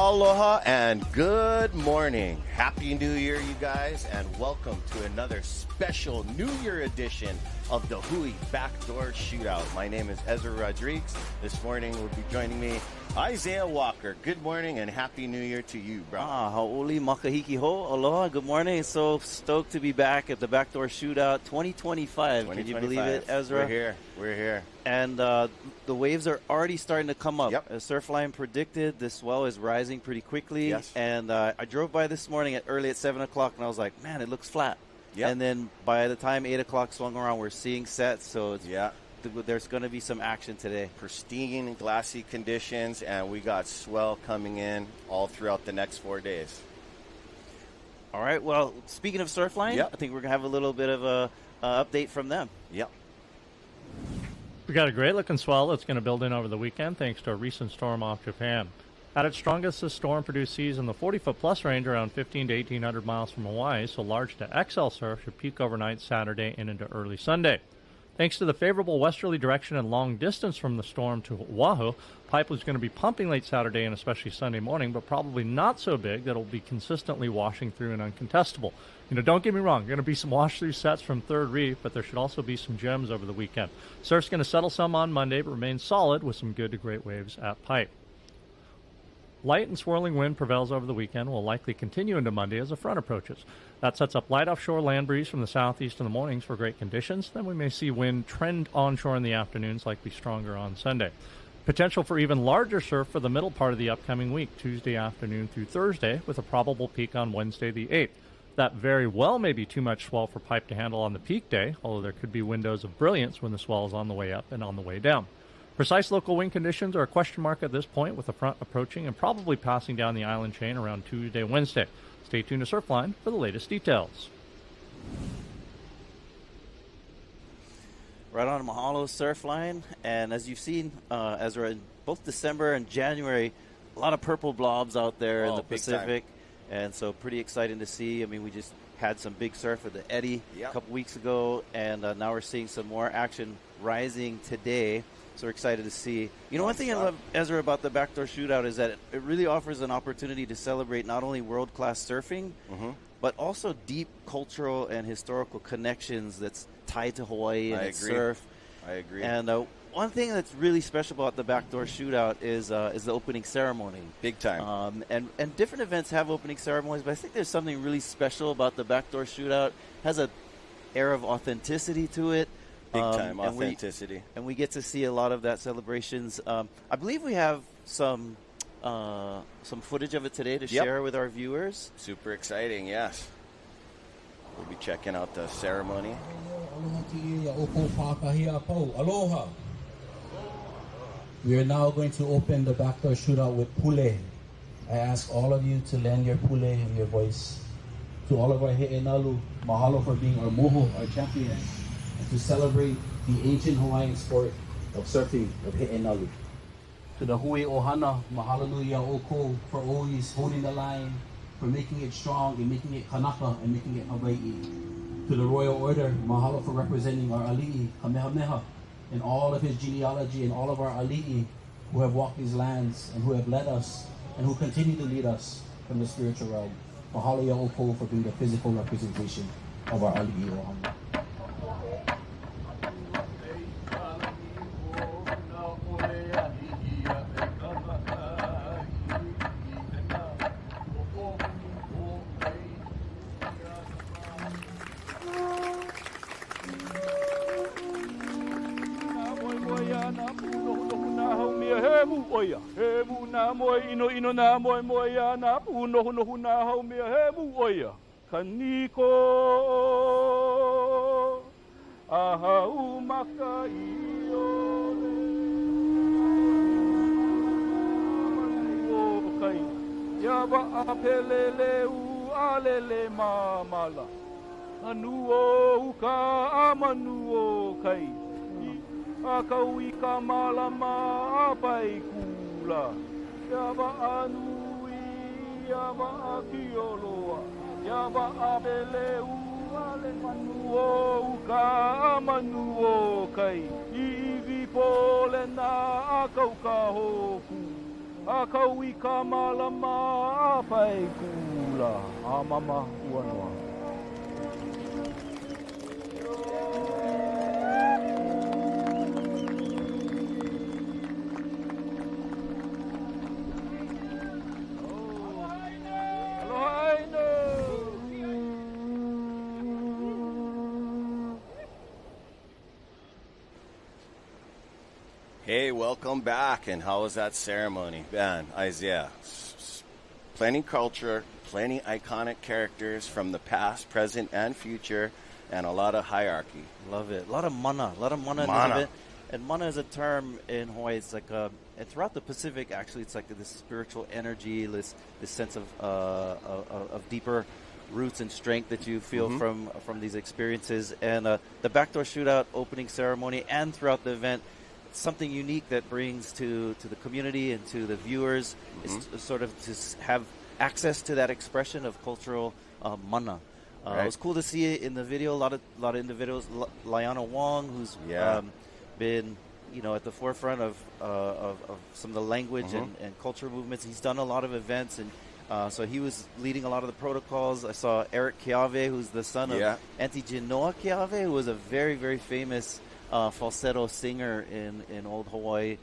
Aloha and good morning. Happy New Year, you guys, and welcome to another special New Year edition of the Hui BackDoor Shootout. My name is Ezra Rodriguez. This morning will be joining me Isaiah Walker. Good morning and Happy New Year to you, bro. Hau'oli makahiki ho. Aloha. Good morning. So stoked to be back at the BackDoor Shootout 2025. Can you believe it, Ezra? We're here. And the waves are already starting to come up. Yep. As Surfline predicted, this swell is rising pretty quickly. Yes. And I drove by this morning early at 7 o'clock, and I was like, man, it looks flat. Yep. And then by the time 8 o'clock swung around, we're seeing sets. So it's, there's going to be some action today. Pristine, glassy conditions, and we got swell coming in all throughout the next 4 days. All right. Well, speaking of Surfline, I think we're going to have a little bit of a update from them. Yep. We got a great-looking swell that's going to build in over the weekend thanks to a recent storm off Japan. At its strongest, this storm produced seas in the 40-foot-plus range around 15 to 1,800 miles from Hawaii, so large to XL surf should peak overnight Saturday and into early Sunday. Thanks to the favorable westerly direction and long distance from the storm to Oahu, pipe was going to be pumping late Saturday and especially Sunday morning, but probably not so big that it'll be consistently washing through and uncontestable. Don't get me wrong, going to be some wash-through sets from Third Reef, but there should also be some gems over the weekend. Surf's going to settle some on Monday, but remain solid with some good to great waves at pipe. Light and swirling wind prevails over the weekend, will likely continue into Monday as a front approaches. That sets up light offshore land breeze from the southeast in the mornings for great conditions. Then we may see wind trend onshore in the afternoons, likely stronger on Sunday. Potential for even larger surf for the middle part of the upcoming week, Tuesday afternoon through Thursday, with a probable peak on Wednesday the 8th. That very well may be too much swell for pipe to handle on the peak day, although there could be windows of brilliance when the swell is on the way up and on the way down. Precise local wind conditions are a question mark at this point, with the front approaching and probably passing down the island chain around Tuesday, Wednesday. Stay tuned to Surfline for the latest details. Right on, mahalo Surfline. And as you've seen, Ezra, in both December and January, a lot of purple blobs out there in the Pacific. And so pretty exciting to see. I mean, we just had some big surf at the Eddy a couple weeks ago, and now we're seeing some more action rising today. So we're excited to see. One thing I love, Ezra, about the BackDoor Shootout is that it really offers an opportunity to celebrate not only world-class surfing, but also deep cultural and historical connections that's tied to Hawaii and its surf. I agree. And one thing that's really special about the BackDoor Shootout is the opening ceremony. Big time. And different events have opening ceremonies, but I think there's something really special about the BackDoor Shootout. It has an air of authenticity to it. Big time authenticity. And we get to see a lot of that celebrations. I believe we have some footage of it today to share with our viewers. Super exciting, yes. We'll be checking out the ceremony. Aloha. We are now going to open the BackDoor Shootout with pule. I ask all of you to lend your pule and your voice. To all of our he'enalu, mahalo for being our moho, our champion. And to celebrate the ancient Hawaiian sport of surfing, of he'enalu. To the hui ohana, mahalaluia oko for always holding the line, for making it strong and making it kanaka and making it Hawaii. To the Royal Order, mahalo for representing our ali'i, Kamehameha, and all of his genealogy and all of our ali'i who have walked these lands and who have led us and who continue to lead us from the spiritual realm. Mahalo ya oko for being the physical representation of our ali'i ohana. He mu na moe ino na moe ya na pu nohu na hau mea he mu oia. Kaniko a hau maka i ole. O kai, ia wa a pelele u a lele mamala. Anu o uka a manu o kai. A kaui ka malama a pai kula. Ia wa anui, ia wa a kioloa. Ia wa a pele ua le manu o uka a manu o kai. Iwi pole na a kau ka hoku. Akauika malama apai kula amama uanoa. Hey, welcome back. And how was that ceremony? Man, Isaiah, plenty culture, plenty iconic characters from the past, present, and future, and a lot of hierarchy. Love it. A lot of mana in this event. And mana is a term in Hawaii. It's like and throughout the Pacific, actually, it's like this spiritual energy, this sense of deeper roots and strength that you feel from these experiences. And the backdoor shootout opening ceremony and throughout the event, something unique that brings to the community and to the viewers is sort of to have access to that expression of cultural mana. It was cool to see it in the video. A lot of individuals. Liana Wong, who's been at the forefront of some of the language and culture movements. He's done a lot of events, and so he was leading a lot of the protocols. I saw Eric Keawe, who's the son of Auntie Genoa Keawe, who was a very, very famous falsetto singer in old Hawaii,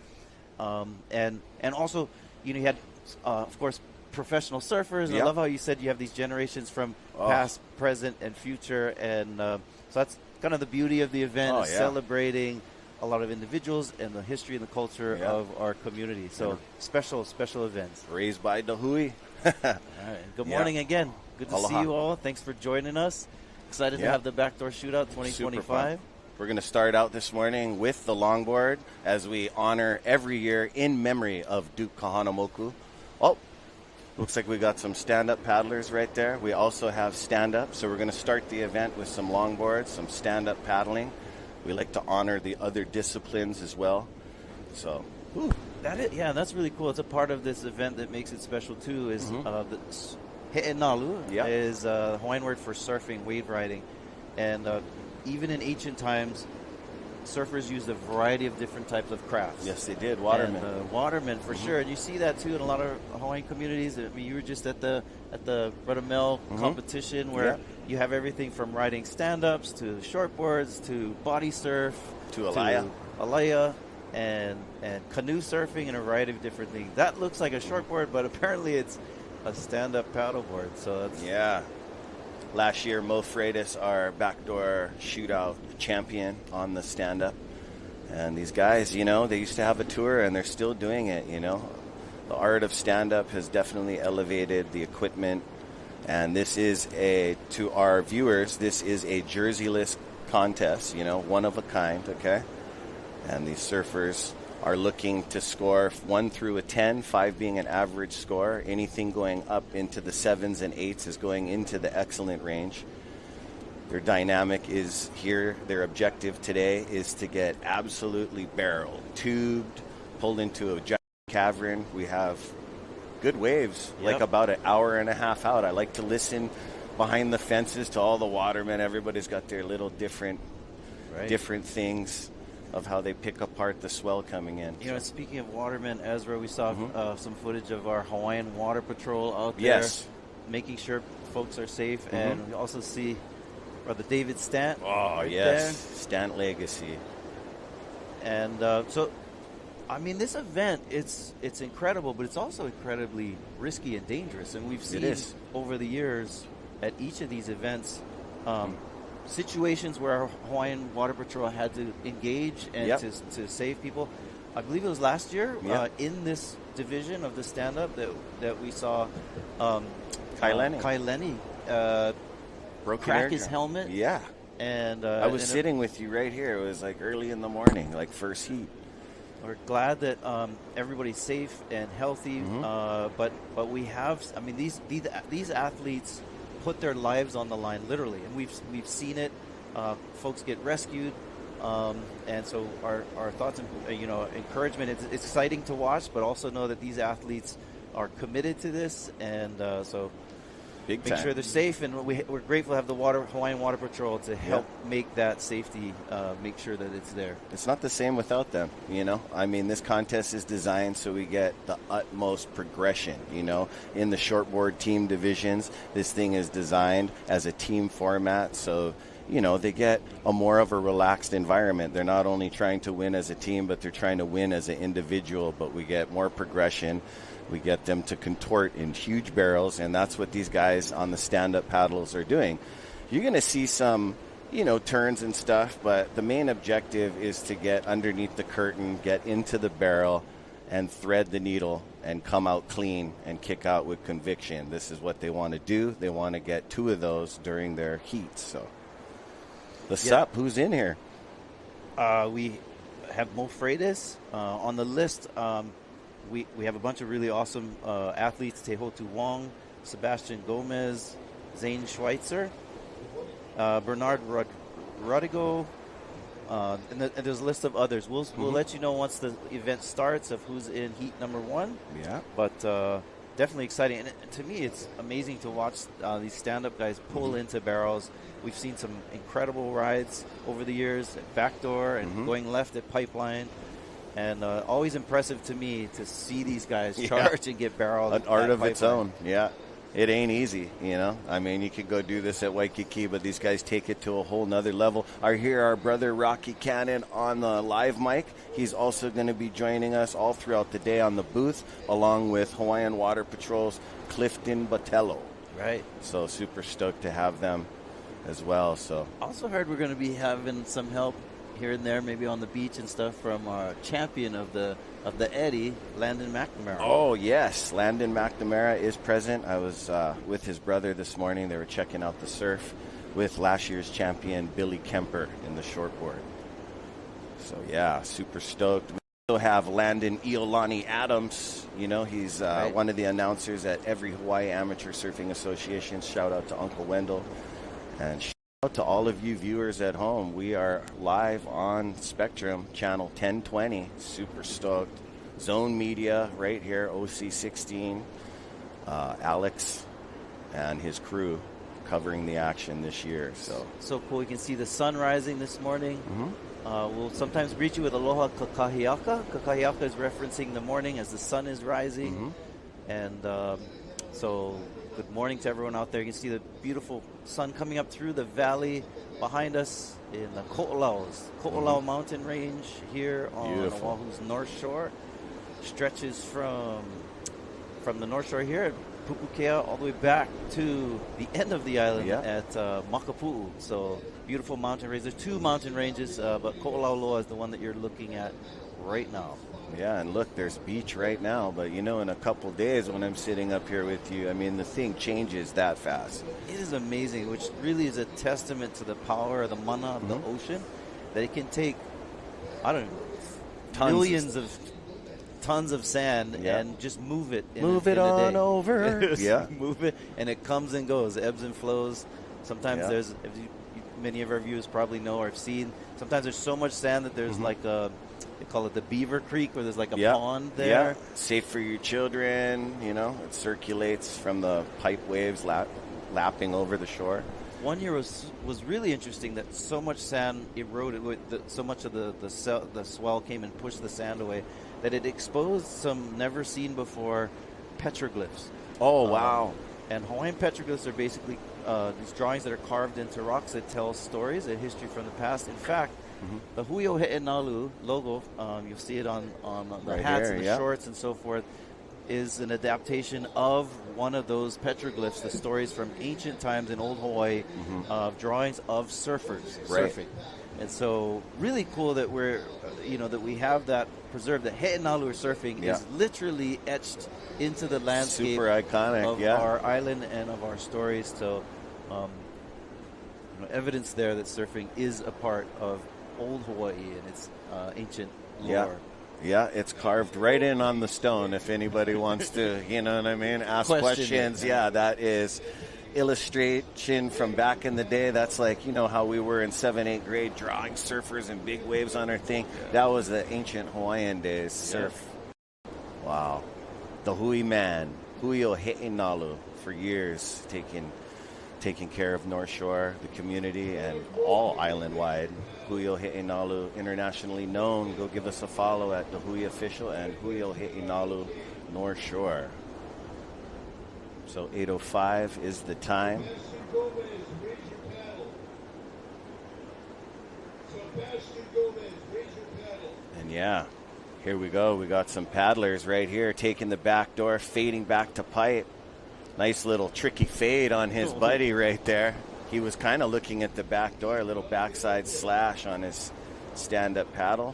and also you had of course professional surfers. I love how you said you have these generations from past, present, and future, and so that's kind of the beauty of the event, celebrating a lot of individuals and the history and the culture of our community. So special events. Raised by the Hui. All right. Good morning again. Good to see you all. Thanks for joining us. Excited to have the Backdoor Shootout 2025. We're going to start out this morning with the longboard as we honor every year in memory of Duke Kahanamoku. Oh, looks like we got some stand-up paddlers right there. We also have stand-up, so we're going to start the event with some longboards, some stand-up paddling. We like to honor the other disciplines as well. So, that's really cool. It's a part of this event that makes it special too. Is the he'enalu is the Hawaiian word for surfing, wave riding, and even in ancient times, surfers used a variety of different types of crafts. Yes, they did. Watermen. And, watermen, for sure. And you see that, too, in a lot of Hawaiian communities. I mean, you were just at the Rudamel competition where you have everything from riding stand-ups to shortboards to body surf to alaya and canoe surfing and a variety of different things. That looks like a shortboard, but apparently it's a stand-up paddleboard. So that's Last year, Mo Freitas, our backdoor shootout champion on the stand-up. And these guys, they used to have a tour, and they're still doing it, The art of stand-up has definitely elevated the equipment. And this is to our viewers, this is a jerseyless contest, one of a kind, okay? And these surfers are looking to score 1 through a 10, 5 being an average score. Anything going up into the 7s and 8s is going into the excellent range. Their dynamic is here. Their objective today is to get absolutely barreled, tubed, pulled into a giant cavern. We have good waves, like about an hour and a half out. I like to listen behind the fences to all the watermen. Everybody's got their little different things of how they pick apart the swell coming in. Speaking of watermen, Ezra, we saw some footage of our Hawaiian Water Patrol out there, making sure folks are safe, and we also see Brother David Stant. Oh, yes, Stant legacy. And so, I mean, this event, it's incredible, but it's also incredibly risky and dangerous, and we've seen over the years at each of these events situations where our Hawaiian Water Patrol had to engage and to save people. I believe it was last year in this division of the stand-up that we saw Kai Lenny crack his helmet. Yeah. And I was sitting with you right here. It was like early in the morning, like first heat. We're glad that everybody's safe and healthy, but we have. I mean, these athletes put their lives on the line, literally, and we've seen it. Folks get rescued, and so our thoughts and encouragement. It's exciting to watch, but also know that these athletes are committed to this, and so Big make time. sure they're safe, and we're grateful to have the Hawaiian Water Patrol to help make that safety, make sure that it's there. It's not the same without them, you know. I mean, this contest is designed so we get the utmost progression, you know. In the shortboard team divisions, this thing is designed as a team format, so you know, they get a more of a relaxed environment. They're not only trying to win as a team, but they're trying to win as an individual. But we get more progression. We get them to contort in huge barrels, and that's what these guys on the stand-up paddles are doing. You're going to see some, you know, turns and stuff, but the main objective is to get underneath the curtain, get into the barrel, and thread the needle and come out clean and kick out with conviction. This is what they want to do. They want to get 2 of those during their heats. So. What's up? Who's in here? We have Mo Freitas on the list. We have a bunch of really awesome athletes: Tehotu Wong, Sebastian Gomez, Zane Schweitzer, Bernard Rodrigo, and there's a list of others. We'll let you know once the event starts of who's in heat number 1. Yeah. But definitely exciting. And to me, it's amazing to watch these stand-up guys pull into barrels. We've seen some incredible rides over the years at Backdoor and going left at Pipeline. And always impressive to me to see these guys charge and get barreled. An art of Pipeline. its own, yeah. It ain't easy, you know. I mean, you could go do this at Waikiki, but these guys take it to a whole nother level. Our brother Rocky Cannon on the live mic. He's also going to be joining us all throughout the day on the booth, along with Hawaiian Water Patrol's Clifton Botello. Right. So super stoked to have them as well. So also heard we're going to be having some help here and there, maybe on the beach and stuff, from our champion of the Eddie, Landon McNamara. Oh, yes. Landon McNamara is present. I was with his brother this morning. They were checking out the surf with last year's champion, Billy Kemper, in the shortboard. So, yeah, super stoked. We also have Landon Iolani Adams. You know, he's one of the announcers at every Hawaii Amateur Surfing Association. Shout out to Uncle Wendell. And shout out to all of you viewers at home. We are live on Spectrum, channel 1020. Super stoked. Zone Media right here, OC16. Alex and his crew covering the action this year. So cool. You can see the sun rising this morning. We'll sometimes greet you with aloha kakahiaka. Kakahiaka is referencing the morning as the sun is rising. And so good morning to everyone out there. You can see the beautiful sun coming up through the valley behind us in the Ko'olau mountain range here on Oahu's North Shore. Stretches from the North Shore here at Pupukea all the way back to the end of the island at Makapu'u. So beautiful mountain range. There's 2 mountain ranges, but Ko'olauloa is the one that you're looking at right now. Yeah, and look, there's beach right now, but you know, in a couple days when I'm sitting up here with you, I mean, the thing changes that fast. It is amazing, which really is a testament to the power of the mana of the ocean, that it can take, I don't know, millions of tons of sand and just move it in a day. Over. Move it, and it comes and goes, ebbs and flows. Sometimes there's, many of our viewers probably know or have seen, sometimes there's so much sand that there's like a, they call it the Beaver Creek, where there's like a pond there. Yeah, safe for your children, you know. It circulates from the pipe waves lapping over the shore. One year was really interesting that so much sand eroded, so much of the swell came and pushed the sand away, that it exposed some never-seen-before petroglyphs. Oh, wow. And Hawaiian petroglyphs are basically these drawings that are carved into rocks that tell stories, a history from the past. In fact, the Hui Nalu logo, you'll see it on the right hats here, and the shorts and so forth, is an adaptation of one of those petroglyphs, the stories from ancient times in old Hawaii, of drawings of surfers surfing. And so really cool that that we have that preserved, that He'enalu surfing is literally etched into the landscape. Super iconic, of our island and of our stories. So evidence there that surfing is a part of old Hawaii and its ancient lore. Yeah, it's carved right in on the stone if anybody wants to, you know what I mean, ask questions. Yeah, that is illustration from back in the day. That's like, you know, how we were in 7th, 8th grade drawing surfers and big waves on our thing. That was the ancient Hawaiian days, surf. Wow. The Hui man. Hui Backdoor for years, taking care of North Shore, the community, and all island-wide. Hui Backdoor, internationally known. Go give us a follow at the Hui Official and Hui Backdoor North Shore. So 8:05 is the time. And yeah, here we go. We got some paddlers right here taking the back door, fading back to pipe. Nice little tricky fade on his buddy right there. He was kind of looking at the back door, a little backside slash on his stand-up paddle.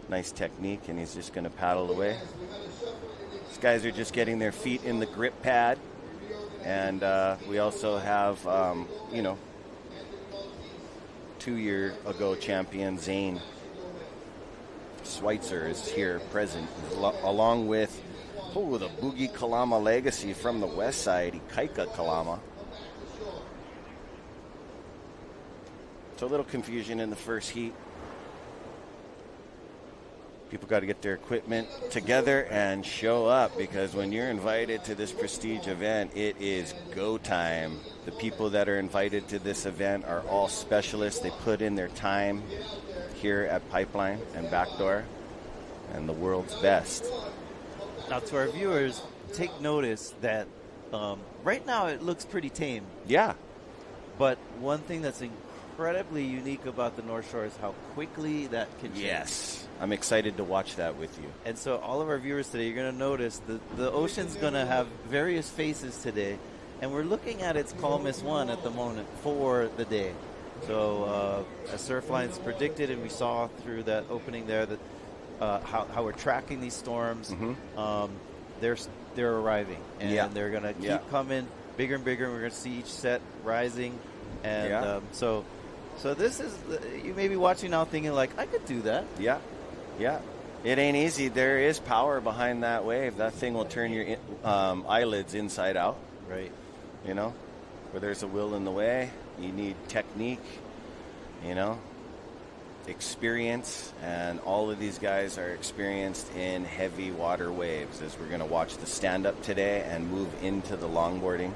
Nice technique, and he's just going to paddle away. These guys are just getting their feet in the grip pad. And we also have, 2 year ago champion Zane Schweitzer is here present, along with the Boogie Kalama legacy from the west side, Ikaika Kalama. So a little confusion in the first heat. People got to get their equipment together and show up, because when you're invited to this prestige event, it is go time. The people that are invited to this event are all specialists. They put in their time here at Pipeline and Backdoor, and the world's best. Now, to our viewers, take notice that right now it looks pretty tame. Yeah. But one thing that's incredibly unique about the North Shore is how quickly that can change. Yes. I'm excited to watch that with you. And so all of our viewers today, you're going to notice the ocean's going to have various faces today. And we're looking at its calmest one at the moment for the day. So as Surfline's predicted, and we saw through that opening there that how we're tracking these storms, they're arriving. And they're going to keep coming bigger and bigger. And we're going to see each set rising. And so this is, you may be watching now thinking like, I could do that. Yeah. Yeah. It ain't easy. There is power behind that wave. That thing will turn your eyelids inside out. Right. You know, where there's a will in the way, you need technique, experience, and all of these guys are experienced in heavy water waves, as we're going to watch the stand-up today and move into the longboarding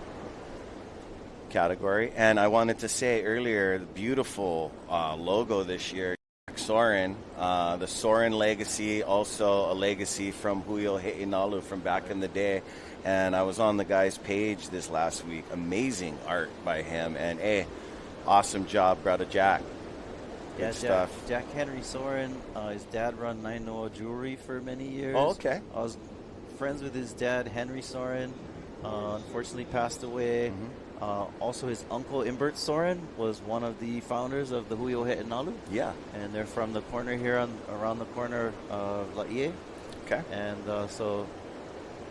category. And I wanted to say earlier, the beautiful logo this year, Soren, the Soren legacy, also a legacy from Hui Backdoor from back in the day. And I was on the guy's page this last week. Amazing art by him. And awesome job, brother Jack. Good stuff. Jack Henry Soren, his dad run Nine Noah Jewelry for many years. Oh, okay. I was friends with his dad, Henry Soren. Unfortunately passed away. Mm-hmm. Also, his uncle, Imbert Soren, was one of the founders of the Hui Backdoor. Yeah. And they're from the corner here, around the corner of Laie. Okay. And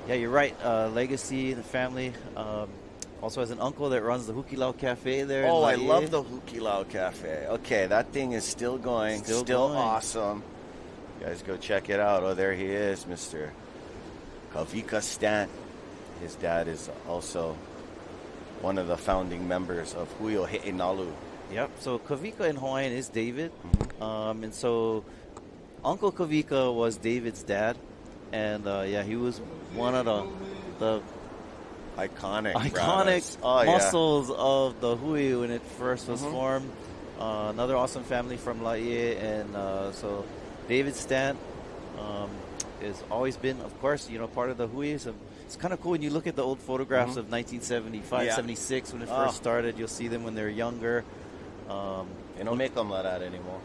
yeah, you're right. Legacy, the family. Also has an uncle that runs the Hukilau Cafe there. Oh, I love the Hukilau Cafe. Okay, that thing is still going. Still awesome. You guys go check it out. Oh, there he is, Mr. Kavika Stant. His dad is also one of the founding members of Hui Backdoor. Yep. So Kavika in Hawaiian is David. Mm-hmm. And so Uncle Kavika was David's dad. And he was one of the iconic muscles of the Hui when it first was formed. Another awesome family from Laie. And so David Stant has always been, of course, part of the Hui. So it's kind of cool when you look at the old photographs of 1975, 76 when it first started. You'll see them when they're younger. They don't make them like that anymore.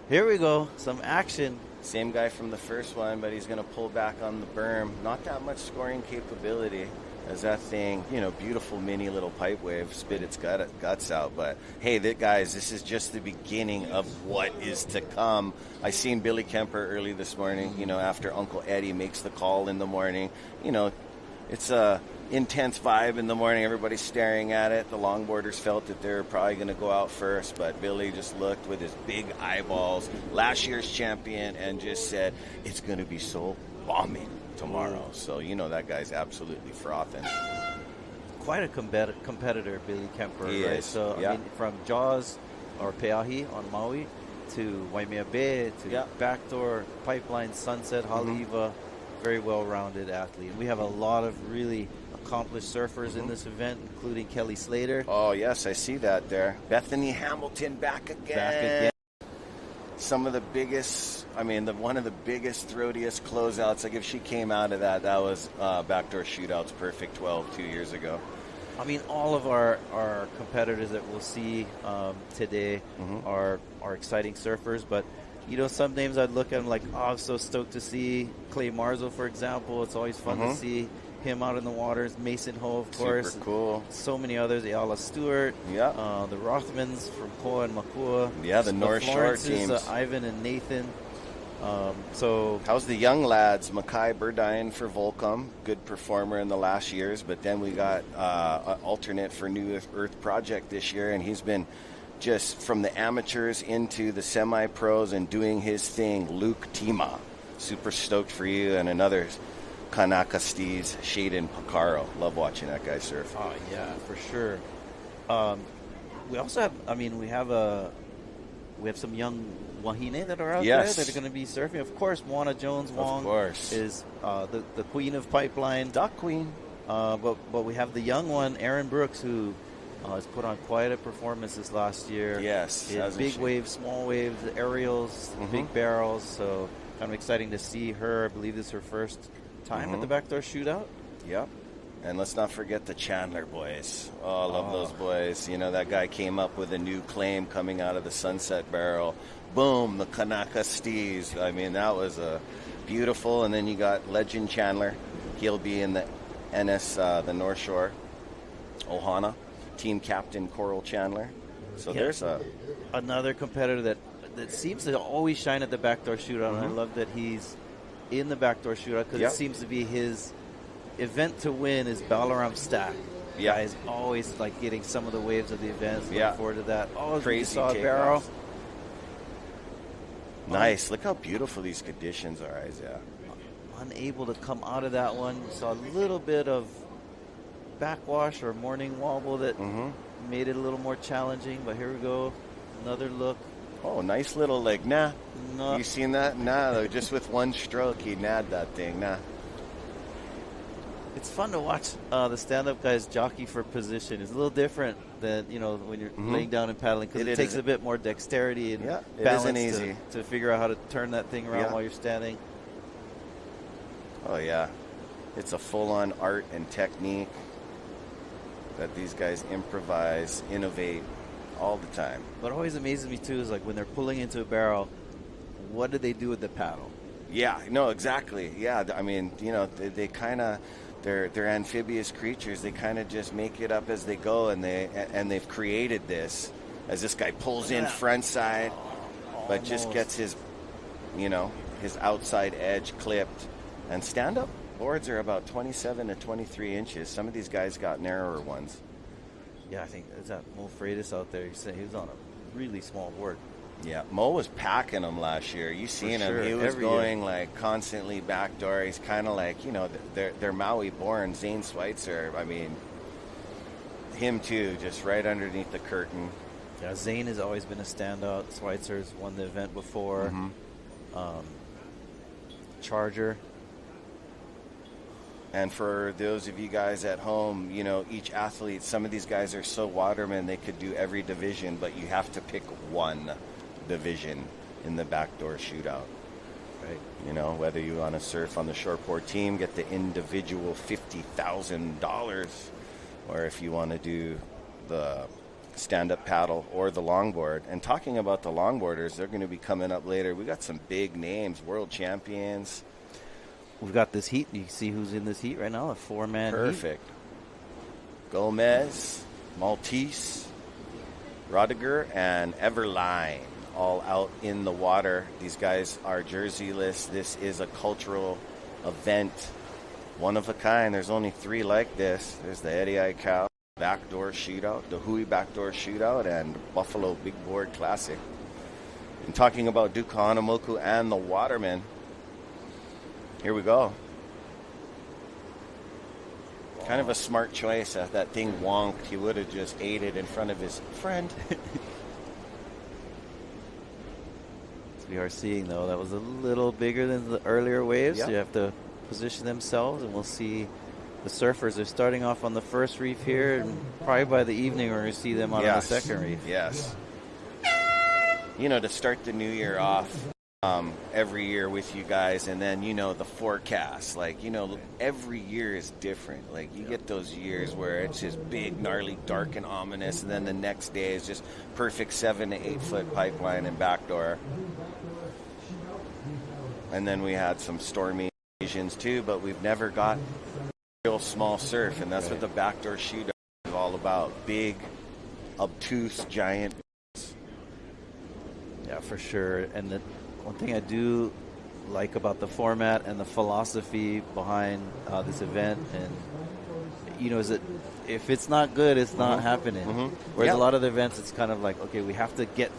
Here we go. Some action. Same guy from the first one, but he's going to pull back on the berm. Not that much scoring capability as that thing, beautiful mini little pipe wave spit its guts out. But, hey, guys, this is just the beginning of what is to come. I seen Billy Kemper early this morning, after Uncle Eddie makes the call in the morning. It's a intense vibe in the morning. Everybody's staring at it. The longboarders felt that they're probably going to go out first, but Billy just looked with his big eyeballs, last year's champion, and just said, it's going to be so bombing tomorrow. So, that guy's absolutely frothing. Quite a competitor, Billy Kemper, he right? is. So, I mean, from Jaws or Peahi on Maui to Waimea Bay to Backdoor, Pipeline, Sunset, Haleiwa, very well-rounded athlete. We have a lot of really accomplished surfers in this event, including Kelly Slater. Oh, yes, I see that there. Bethany Hamilton back again. Some of the biggest, one of the biggest, throatiest closeouts. Like if she came out of that was Backdoor Shootout's Perfect 12 2 years ago. I mean, all of our competitors that we'll see today are exciting surfers, but some names I'd look at and like, I'm so stoked to see Clay Marzo, for example. It's always fun to see him out in the waters. Mason Ho, of course. Super cool. So many others. Ayala Stewart. Yeah. The Rothmans from Koa and Makua. Yeah, the North Shore teams. Ivan and Nathan. So how's the young lads? Makai Burdine for Volcom, good performer in the last years, but then we got an alternate for New Earth Project this year, and he's been just from the amateurs into the semi-pros and doing his thing. Luke Tima, super stoked for you, and another Kanaka Steez, Shaden Picaro. Love watching that guy surf. Oh yeah, for sure. We also have, we have some young Wahine that are out there that are going to be surfing. Of course, Moana Jones Wong is the queen of pipeline. Duck queen. But we have the young one, Aaron Brooks, who has put on quite a performance this last year. Yes. Big waves, small waves, aerials, big barrels. So kind of exciting to see her. I believe this is her first time at the Backdoor Shootout. Yep. And let's not forget the Chandler boys. Oh, I love those boys. That guy came up with a new claim coming out of the Sunset Barrel. Boom, the Kanaka Steez. That was beautiful. And then you got Legend Chandler. He'll be in the NS, the North Shore. Ohana, team captain Coral Chandler. So there's another competitor that seems to always shine at the Backdoor Shootout. And I love that he's in the Backdoor Shootout because it seems to be his event to win is Balaram Stack. Yeah, guys always like getting some of the waves of the events. Look forward to that. Oh, crazy saw a barrel. Nice. Look how beautiful these conditions are, Isaiah. Unable to come out of that one. Saw a little bit of backwash or morning wobble that made it a little more challenging. But here we go. Another look. Oh, nice little You seen that? Nah, just with one stroke, he nabbed that thing. It's fun to watch the stand-up guys jockey for position. It's a little different than when you're laying down and paddling because it takes a bit more dexterity and balance to figure out how to turn that thing around while you're standing. Oh yeah, it's a full-on art and technique that these guys improvise, innovate all the time. What always amazes me too is like when they're pulling into a barrel, what do they do with the paddle? Yeah, no, exactly. Yeah, they kind of. They're amphibious creatures. They kind of just make it up as they go, and they've created this as this guy pulls in front side, but just gets his outside edge clipped. And stand-up boards are about 27 to 23 inches. Some of these guys got narrower ones. Yeah, I think there's that Mo Freitas out there. He was on a really small board. Yeah, Mo was packing them last year. You seen him. He was going like constantly backdoor. He's kind of like, they're Maui born. Zane Schweitzer, him too, just right underneath the curtain. Yeah, Zane has always been a standout. Schweitzer's won the event before. Charger. And for those of you guys at home, each athlete, some of these guys are so watermen they could do every division, but you have to pick one division in the Backdoor Shootout. Right. Whether you want to surf on the shortboard team, get the individual $50,000, or if you want to do the stand-up paddle or the longboard. And talking about the longboarders, they're going to be coming up later. We got some big names, world champions. We've got this heat. You see who's in this heat right now? A four-man heat. Perfect. Gomez, Maltese, Rodiger, and Everline all out in the water. These guys are jerseyless. This is a cultural event. One of a kind. There's only 3 like this. There's the Eddie Aikau Backdoor Shootout, the Hui Backdoor Shootout, and Buffalo Big Board Classic. And talking about Duke Kahanamoku and the Watermen, here we go. Kind of a smart choice. If that thing wonked, he would have just ate it in front of his friend. We are seeing, though, that was a little bigger than the earlier waves. Yep. So you have to position themselves, and we'll see the surfers. They're starting off on the first reef here, and probably by the evening we're going to see them on the second reef. Yes. You know, to start the new year off every year with you guys, and then, you know, the forecast. Like, you know, every year is different. Like, you get those years where it's just big, gnarly, dark, and ominous, and then the next day is just perfect 7 to 8 foot pipeline and backdoor. And then we had some stormy occasions too, but we've never got real small surf, and that's what the backdoor shootout is all about. Big, obtuse, giant. Yeah, for sure. And the one thing I do like about the format and the philosophy behind this event, and you know, is that if it's not good, it's not happening. Whereas a lot of the events, it's kind of like, okay, we have to get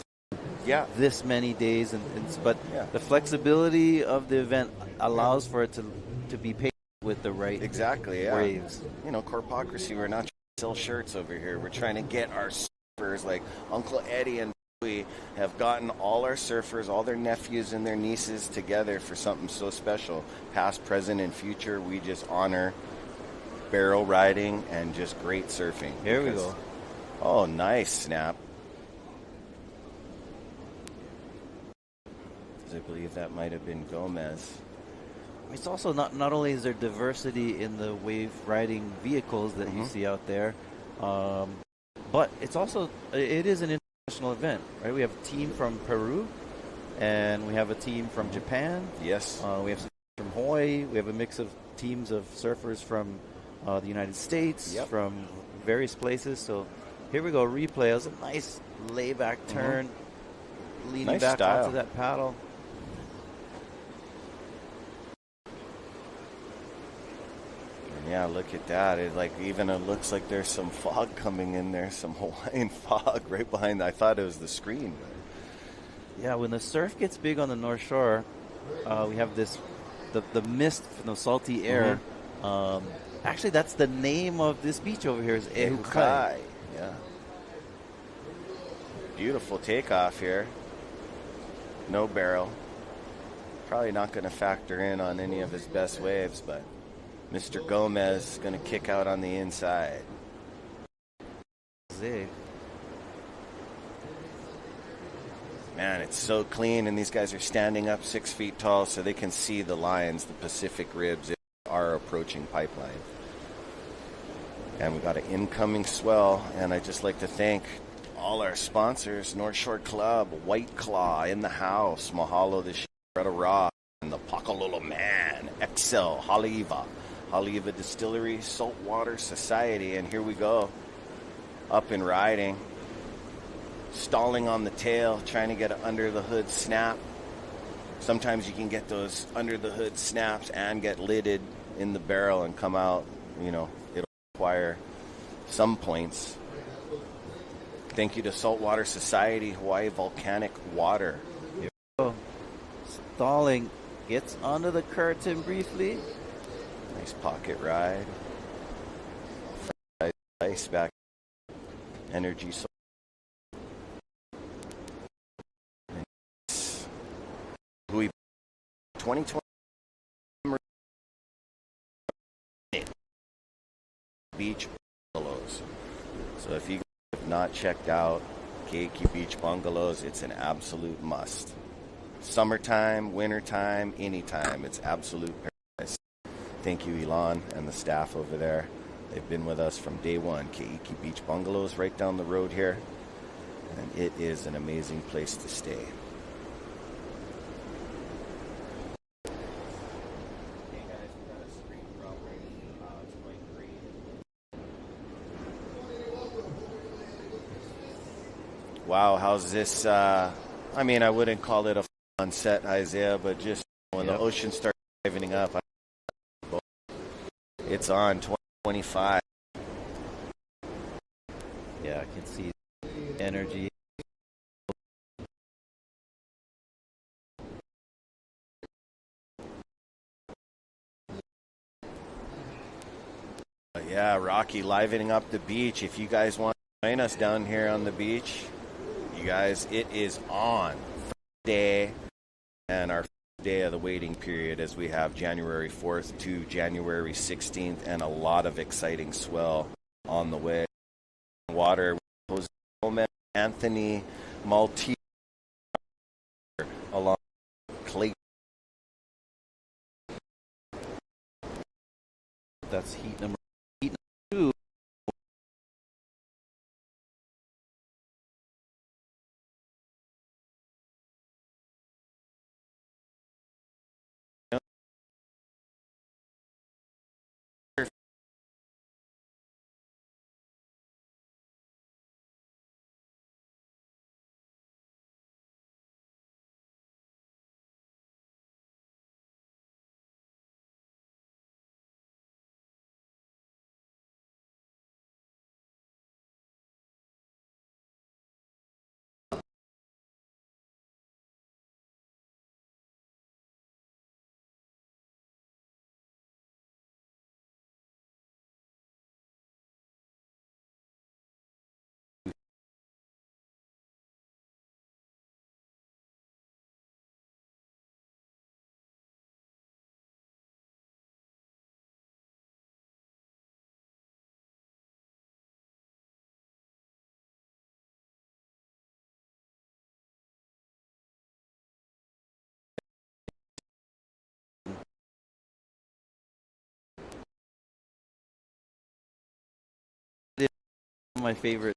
this many days, but the flexibility of the event allows for it to be paid with the right waves. You know, corpocracy. We're not trying to sell shirts over here. We're trying to get our surfers, like Uncle Eddie and we have gotten all our surfers, all their nephews and their nieces together for something so special. Past, present, and future, we just honor barrel riding and just great surfing. Here we go. Oh, nice snap. I believe that might have been Gomez. It's also not only is there diversity in the wave riding vehicles that you see out there, but it's also, it is an international event, right? We have a team from Peru, and we have a team from Japan. Yes. We have some from Hawaii. We have a mix of teams of surfers from the United States, from various places. So here we go, replay. It was a nice layback turn, leaning nice back style onto that paddle. Yeah, look at that. It looks like there's some fog coming in there, some Hawaiian fog right behind. I thought it was the screen. Yeah, when the surf gets big on the North Shore, we have the mist from the salty air. Actually, that's the name of this beach over here, is Ehukai. Yeah. Beautiful takeoff here. No barrel. Probably not going to factor in on any of his best waves, but Mr. Gomez is going to kick out on the inside. Man, it's so clean, and these guys are standing up 6 feet tall so they can see the lines, the Pacific ribs, are approaching pipeline. And we got an incoming swell, and I'd just like to thank all our sponsors, North Shore Club, White Claw in the house, Mahalo the Shredda Raw, and the Pakalolo Man, Excel, Haleiwa Distillery, Saltwater Society, and here we go, up and riding, stalling on the tail, trying to get an under the hood snap. Sometimes you can get those under the hood snaps and get lidded in the barrel and come out. You know, it'll require some points. Thank you to Saltwater Society, Hawaii Volcanic Water. Stalling, gets under the curtain briefly. Nice pocket ride. Ice back. Energy. Hui 2020 beach bungalows. So if you have not checked out Keiki Beach Bungalows, it's an absolute must. Summertime, wintertime, anytime, it's absolute paradise. Thank you, Elon, and the staff over there. They've been with us from day one. Keiki Beach Bungalows right down the road here, and it is an amazing place to stay. Wow, how's this? I mean, I wouldn't call it a fun set, Isaiah, but just when the ocean starts livening up, it's on 2025. Yeah, I can see energy. Yeah, Rocky livening up the beach. If you guys want to join us down here on the beach, you guys, it is on Friday, and our day of the waiting period as we have January 4th to January 16th and a lot of exciting swell on the way. Water, Jose Gomez, Anthony Maltese, along with Clayton. That's heat number 2. My favorite.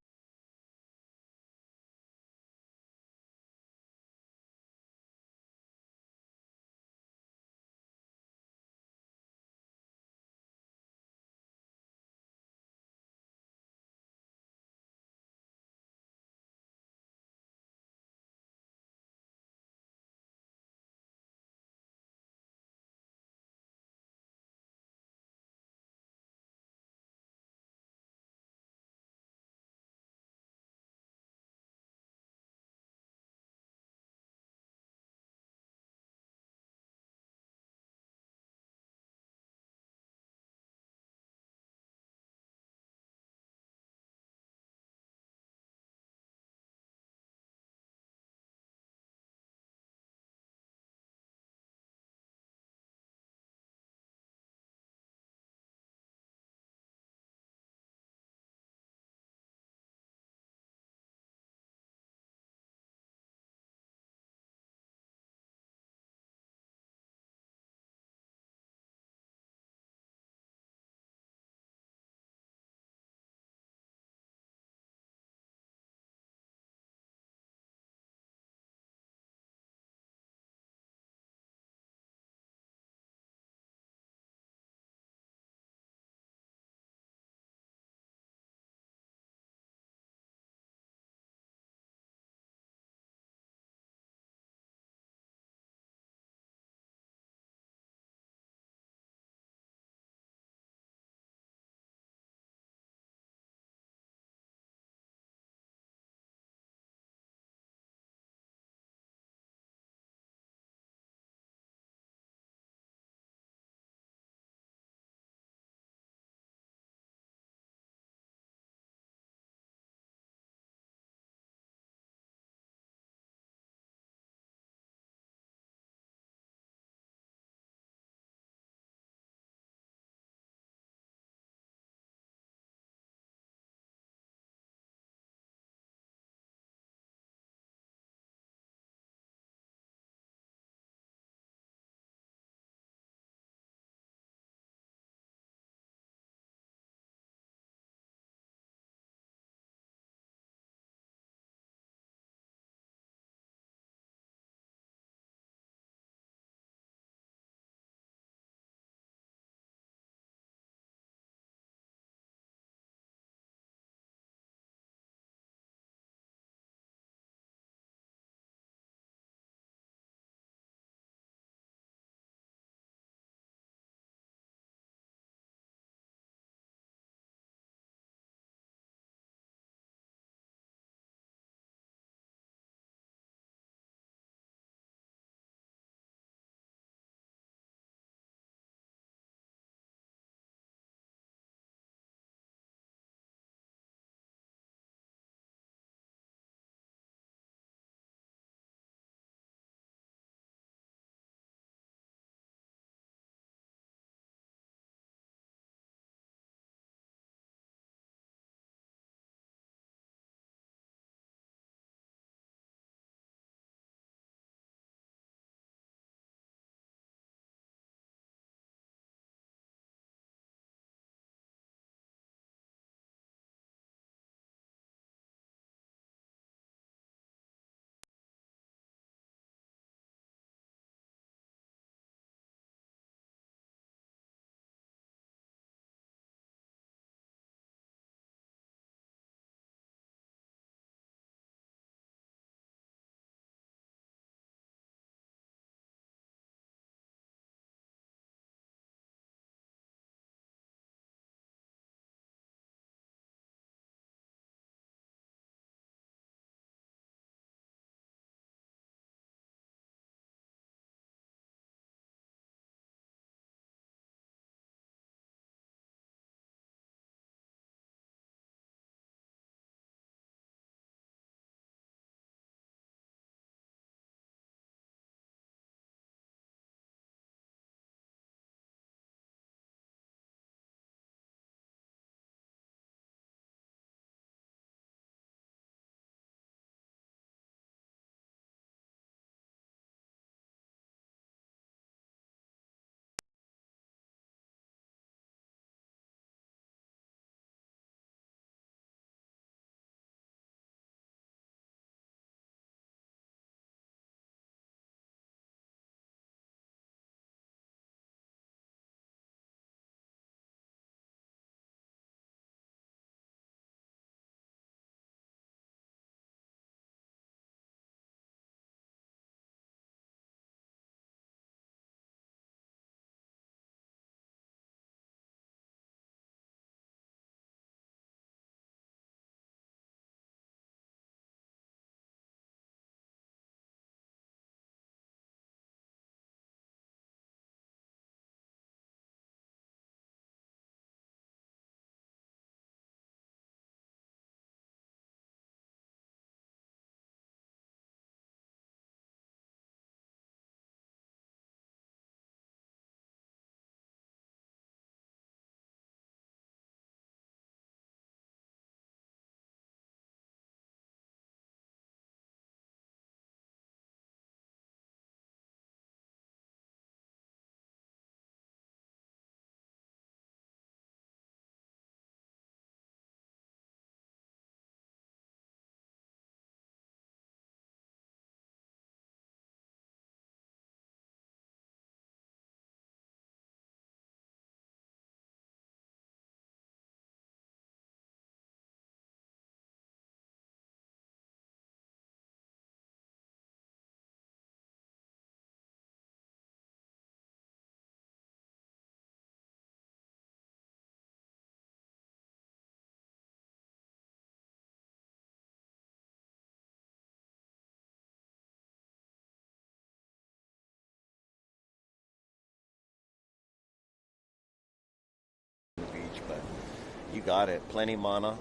got it. Plenty mana,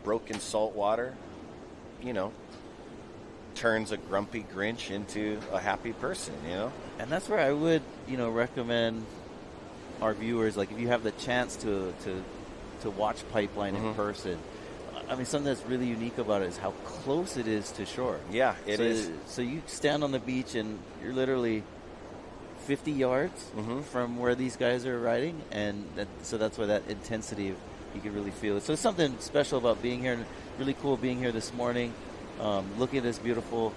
broken salt water, you know, turns a grumpy Grinch into a happy person, you know? And that's where I would, you know, recommend our viewers, like if you have the chance to watch Pipeline in person. I mean, something that's really unique about it is how close it is to shore. Yeah, it is. So you stand on the beach and you're literally 50 yards from where these guys are riding, and so that's why that intensity, you can really feel it. So it's something special about being here, and really cool being here this morning, looking at this beautiful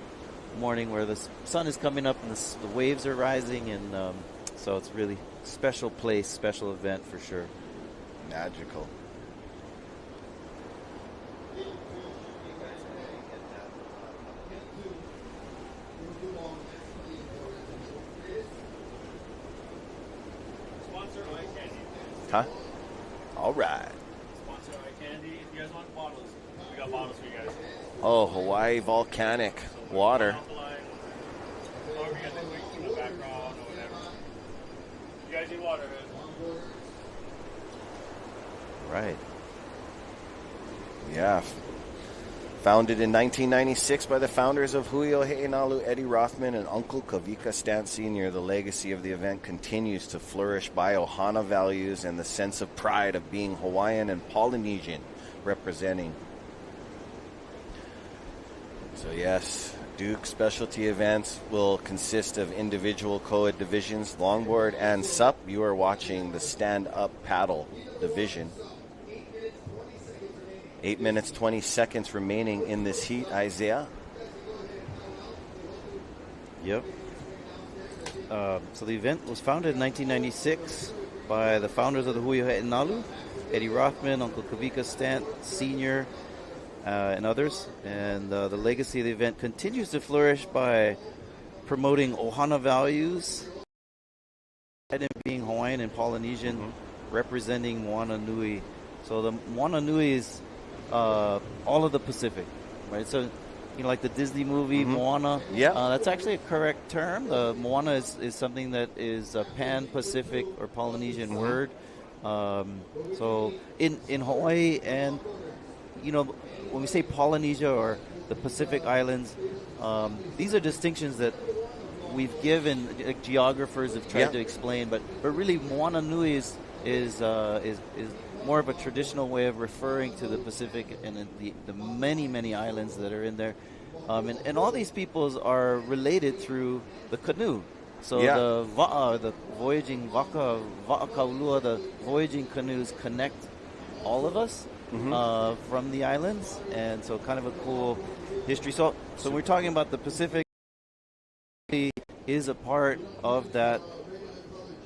morning where the sun is coming up and the waves are rising, and so it's really special place, special event for sure. Magical. Huh? All right. Sponsor Eye Candy. If you guys want bottles, we got bottles for you guys. Oh, Hawaii volcanic water. Or we got the in the background or whatever. You guys need water, man. Right. Yeah. Founded in 1996 by the founders of Hui Heinalu, Eddie Rothman, and Uncle Kavika Stant Sr., the legacy of the event continues to flourish by Ohana values and the sense of pride of being Hawaiian and Polynesian representing. So yes, Duke specialty events will consist of individual co-ed divisions, longboard and SUP. You are watching the stand-up paddle division. 8 minutes, 20 seconds remaining in this heat, Isaiah. Yep. So the event was founded in 1996 by the founders of the Hui Heinalu, Eddie Rothman, Uncle Kavika Stant Sr., and others. And the legacy of the event continues to flourish by promoting Ohana values, and being Hawaiian and Polynesian, representing Moana Nui. So the Moana Nui is all of the Pacific, right? So, you know, like the Disney movie Moana. Yeah, that's actually a correct term. Moana is something that is a Pan-Pacific or Polynesian word. So in Hawaii, and you know, when we say Polynesia or the Pacific Islands, these are distinctions that we've given. Geographers have tried to explain, but really Moana Nui is more of a traditional way of referring to the Pacific and the many islands that are in there. And all these peoples are related through the canoe. So the va'a, the voyaging va'a kaulua, the voyaging canoes connect all of us from the islands. And so kind of a cool history. So we're talking about the Pacific is a part of that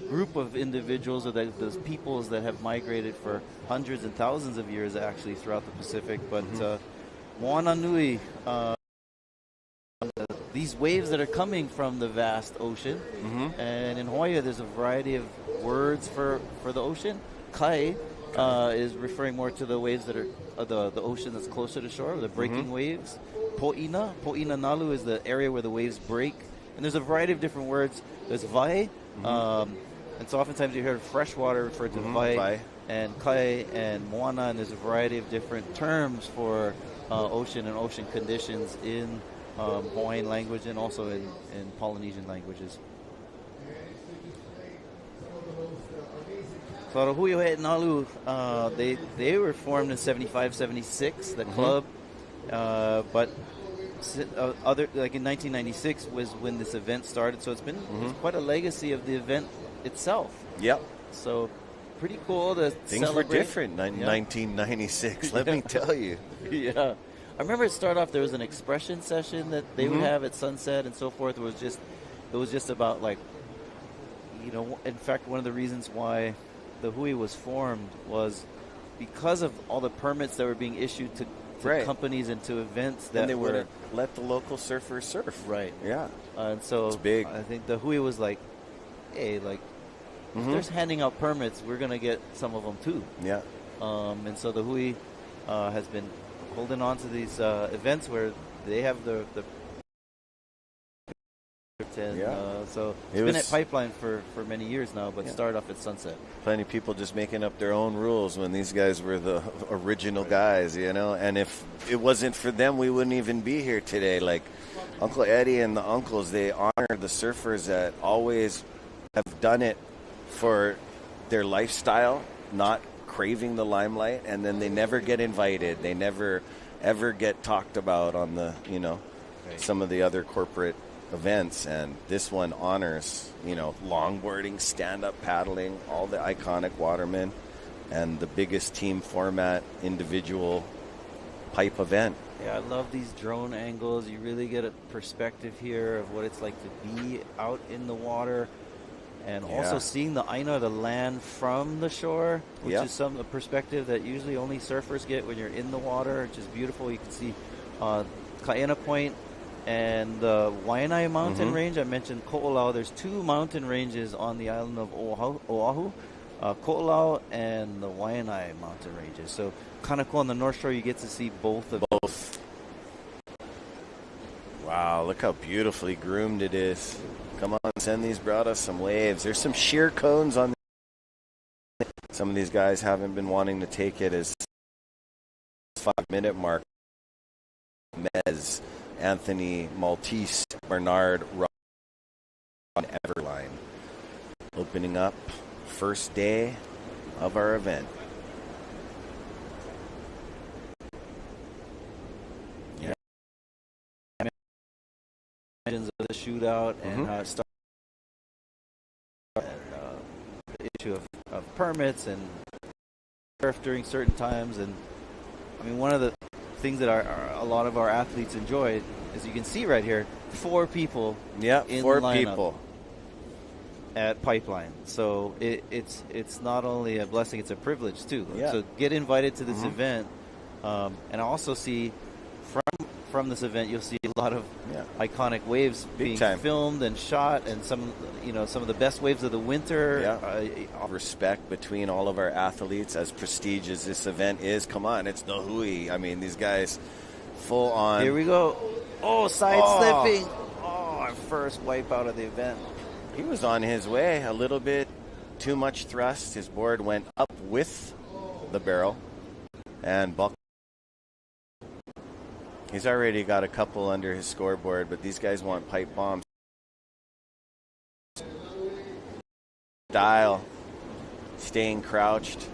group of individuals or those peoples that have migrated for hundreds and thousands of years actually throughout the Pacific. But Moana Nui, these waves that are coming from the vast ocean, and in Hawaii there's a variety of words for the ocean. Kai is referring more to the waves that are the ocean that's closer to shore, the breaking waves. Po'ina Nalu is the area where the waves break. And there's a variety of different words. There's vai, and so oftentimes you hear freshwater referred to vai, and kai, and moana, and there's a variety of different terms for ocean and ocean conditions in Hawaiian language and also in Polynesian languages. So the Hui Heinalu, they were formed in 75, 76, the club, but other like in 1996 was when this event started. So it's been it's quite a legacy of the event itself. Yep. So pretty cool to Things celebrate. were different in 1996, let me tell you. Yeah. I remember it started off, there was an expression session that they would have at sunset and so forth. It was just about, like, you know, in fact, one of the reasons why the Hui was formed was because of all the permits that were being issued to companies and to events that and they would let the local surfers surf. Right. Yeah. And so it's big. I think the Hui was like, hey, like, if there's handing out permits, we're going to get some of them too. Yeah. And so the Hui has been holding on to these events where they have the And Yeah. so it's been at Pipeline for many years now, but started off at Sunset. Plenty of people just making up their own rules when these guys were the original guys, you know. And if it wasn't for them, we wouldn't even be here today. Like Uncle Eddie and the uncles, they honor the surfers that always have done it for their lifestyle, not craving the limelight, and then they never get invited. They never ever get talked about on the, you know, some of the other corporate events. And this one honors, you know, longboarding, stand-up paddling, all the iconic watermen, and the biggest team format individual pipe event. Yeah, I love these drone angles. You really get a perspective here of what it's like to be out in the water, and also seeing the Aina, the land from the shore, which is a perspective that usually only surfers get when you're in the water, which is beautiful. You can see Kaena Point and the Waianae mountain range. I mentioned Ko'olau. There's two mountain ranges on the island of Oahu, Ko'olau and the Waianae mountain ranges. So kind of cool. On the North Shore, you get to see both of both. Wow, look how beautifully groomed it is. Come on, send these brought us some waves. There's some sheer cones on some of these guys haven't been wanting to take it as 5-minute mark. Mez, Anthony, Maltese, Bernard, Ron, Everline. Opening up first day of our event. Of the shootout and the issue of permits and surf during certain times. And I mean, one of the things that a lot of our athletes enjoy, as you can see right here, 4 people in 4 the lineup people at Pipeline. So it's not only a blessing, it's a privilege too. Yeah. So get invited to this event, and I also see from this event, you'll see a lot of iconic waves being filmed and shot, and some of the best waves of the winter. Respect between all of our athletes, as prestigious as this event is. Come on, it's the Hui. I mean, these guys full on. Here we go. Oh, side slipping. Oh, our first wipe out of the event. He was on his way. A little bit too much thrust. His board went up with the barrel and buckled. He's already got a couple under his scoreboard, but these guys want pipe bombs. Style, staying crouched,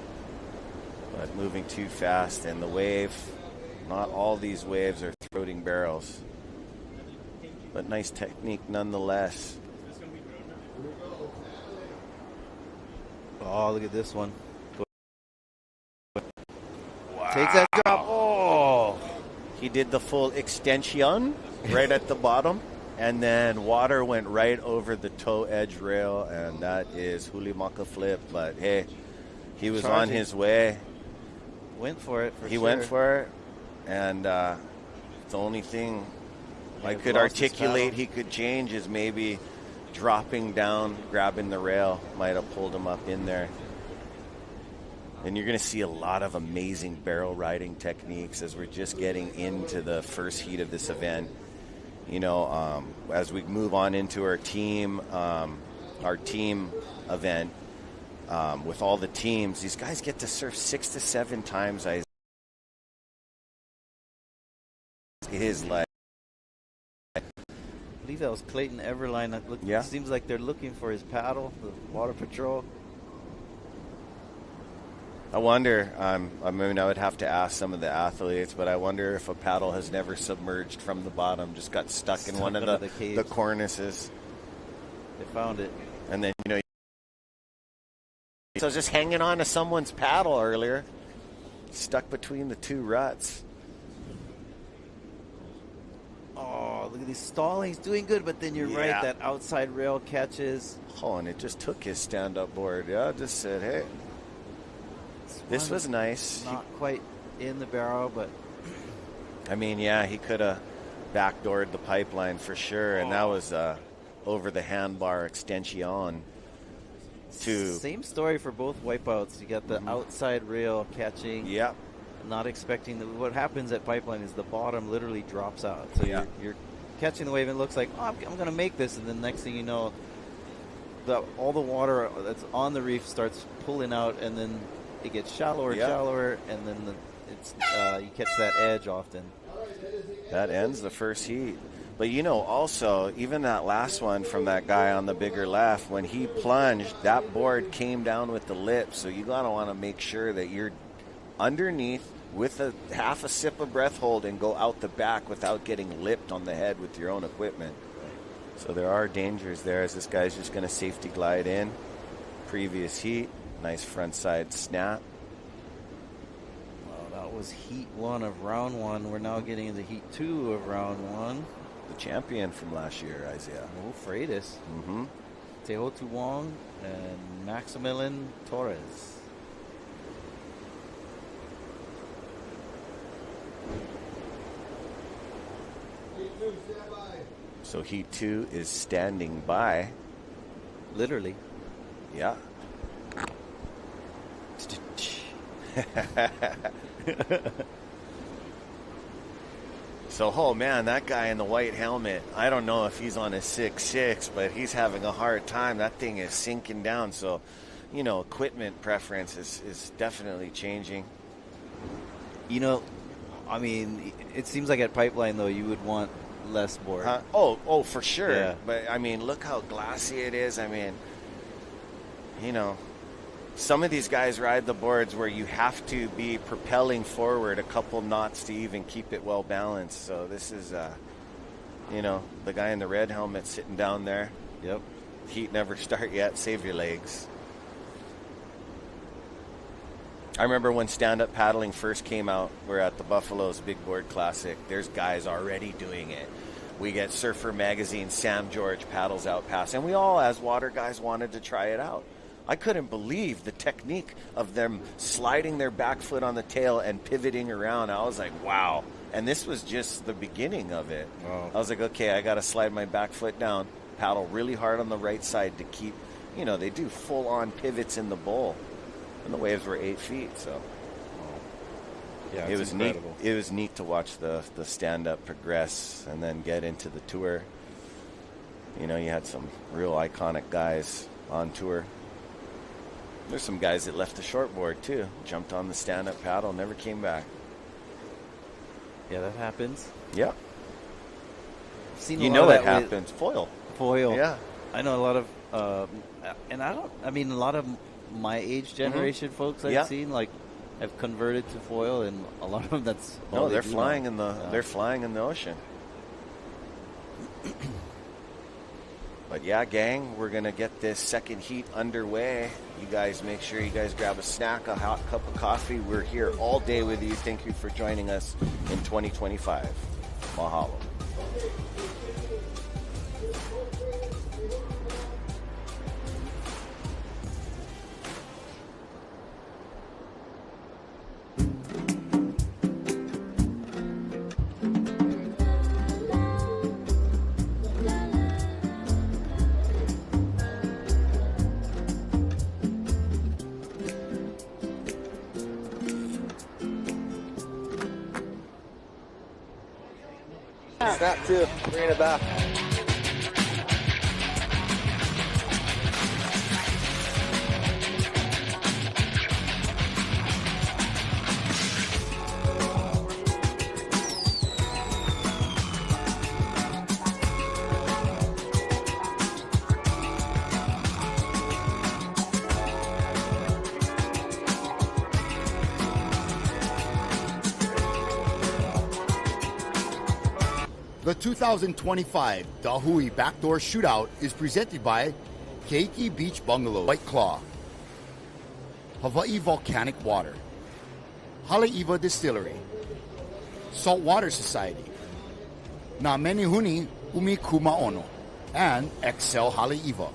but moving too fast. And the wave, not all these waves are throating barrels, but nice technique nonetheless. Oh, look at this one. Wow. Takes that drop. Oh! He did the full extension right at the bottom, and then water went right over the toe edge rail, and that is Hulimaka flip. But hey, he was on his way. Went for it. He went for it, and the only thing I could articulate he could change is maybe dropping down, grabbing the rail, might have pulled him up in there. And you're going to see a lot of amazing barrel riding techniques as we're just getting into the first heat of this event. You know, as we move on into our team event, with all the teams, these guys get to surf 6 to 7 times. His leg. I believe that was Clayton Everline. It seems like they're looking for his paddle, the water patrol. I wonder, I mean, I would have to ask some of the athletes, but I wonder if a paddle has never submerged from the bottom, just got stuck in one of the cornices. They found it. And then, you know, so I was just hanging on to someone's paddle earlier, stuck between the 2 ruts. Oh, look at these stallings, doing good, but then you're right, that outside rail catches. Oh, and it just took his stand-up board. Yeah, just said, hey. This was nice. Not quite in the barrel, but... I mean, yeah, he could have backdoored the pipeline for sure, and that was over the handbar extension. Same story for both wipeouts. You got the outside rail catching. Yep. Not expecting... What happens at pipeline is the bottom literally drops out. So you're catching the wave and it looks like, oh, I'm going to make this. And then next thing you know, all the water that's on the reef starts pulling out, and then it gets shallower and shallower, and then you catch that edge often. That ends the first heat. But, also, even that last one from that guy on the bigger left, when he plunged, that board came down with the lip. So you got to want to make sure that you're underneath with a half a sip of breath hold and go out the back without getting lipped on the head with your own equipment. So there are dangers there as this guy's just going to safety glide in. Previous heat, nice front side snap. Well, that was heat 1 of round 1. We're now getting into heat 2 of round 1. The champion from last year, Isaiah. Oh, Freitas. Mm-hmm. Teotu Wong and Maximilian Torres. So heat 2 is standing by. Literally. Yeah. So, oh man, that guy in the white helmet, I don't know if he's on a 6.6, but he's having a hard time. That thing is sinking down. So, equipment preference is definitely changing. I mean, it seems like at Pipeline, though, you would want less board. Oh, for sure. Yeah. But, I mean, look how glassy it is. I mean, some of these guys ride the boards where you have to be propelling forward a couple knots to even keep it well balanced. So this is, the guy in the red helmet sitting down there. Yep. Heat never start yet. Save your legs. I remember when stand-up paddling first came out. We're at the Buffalo's Big Board Classic. There's guys already doing it. We get Surfer Magazine, Sam George paddles out past. And we all, as water guys, wanted to try it out. I couldn't believe the technique of them sliding their back foot on the tail and pivoting around. I was like, wow. And this was just the beginning of it. Wow. I was like, okay, I got to slide my back foot down, paddle really hard on the right side to keep, they do full-on pivots in the bowl. And the waves were 8 feet, so. Yeah, it was incredible. neat. It was neat to watch the stand-up progress and then get into the tour. You had some real iconic guys on tour. There's some guys that left the shortboard too, jumped on the stand-up paddle, never came back. Yeah, that happens. Yeah. Seen You a know lot it of that happens. Foil. Yeah. I know a lot of, a lot of my age generation folks I've seen have converted to foil, and a lot of them that's all they're do flying now. they're flying in the ocean. But yeah, gang, we're going to get this second heat underway. You guys make sure you guys grab a snack, a hot cup of coffee. We're here all day with you. Thank you for joining us in 2025. Mahalo. Snap two, bring it back. The 2025 Hui BackDoor Shootout is presented by Keiki Beach Bungalow, White Claw, Hawaii Volcanic Water, Haleiwa Distillery, Saltwater Society, Na Menihuni Umi Kumaono, and Excel Haleiwa.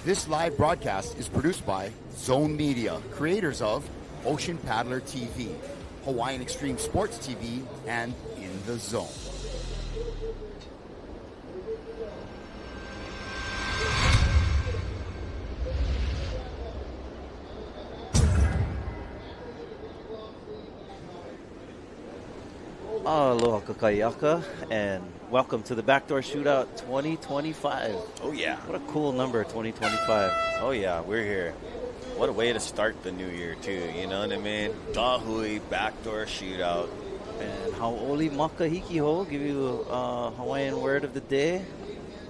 This live broadcast is produced by Zone Media, creators of Ocean Paddler TV, Hawaiian Extreme Sports TV, and In the Zone. Aloha kakayaka, and welcome to the Backdoor Shootout 2025. Oh, yeah. What a cool number, 2025. Oh, yeah, we're here. What a way to start the new year, too. You know what I mean? Da Hui Backdoor Shootout. And Hau'oli Makahiki Ho, give you a Hawaiian word of the day,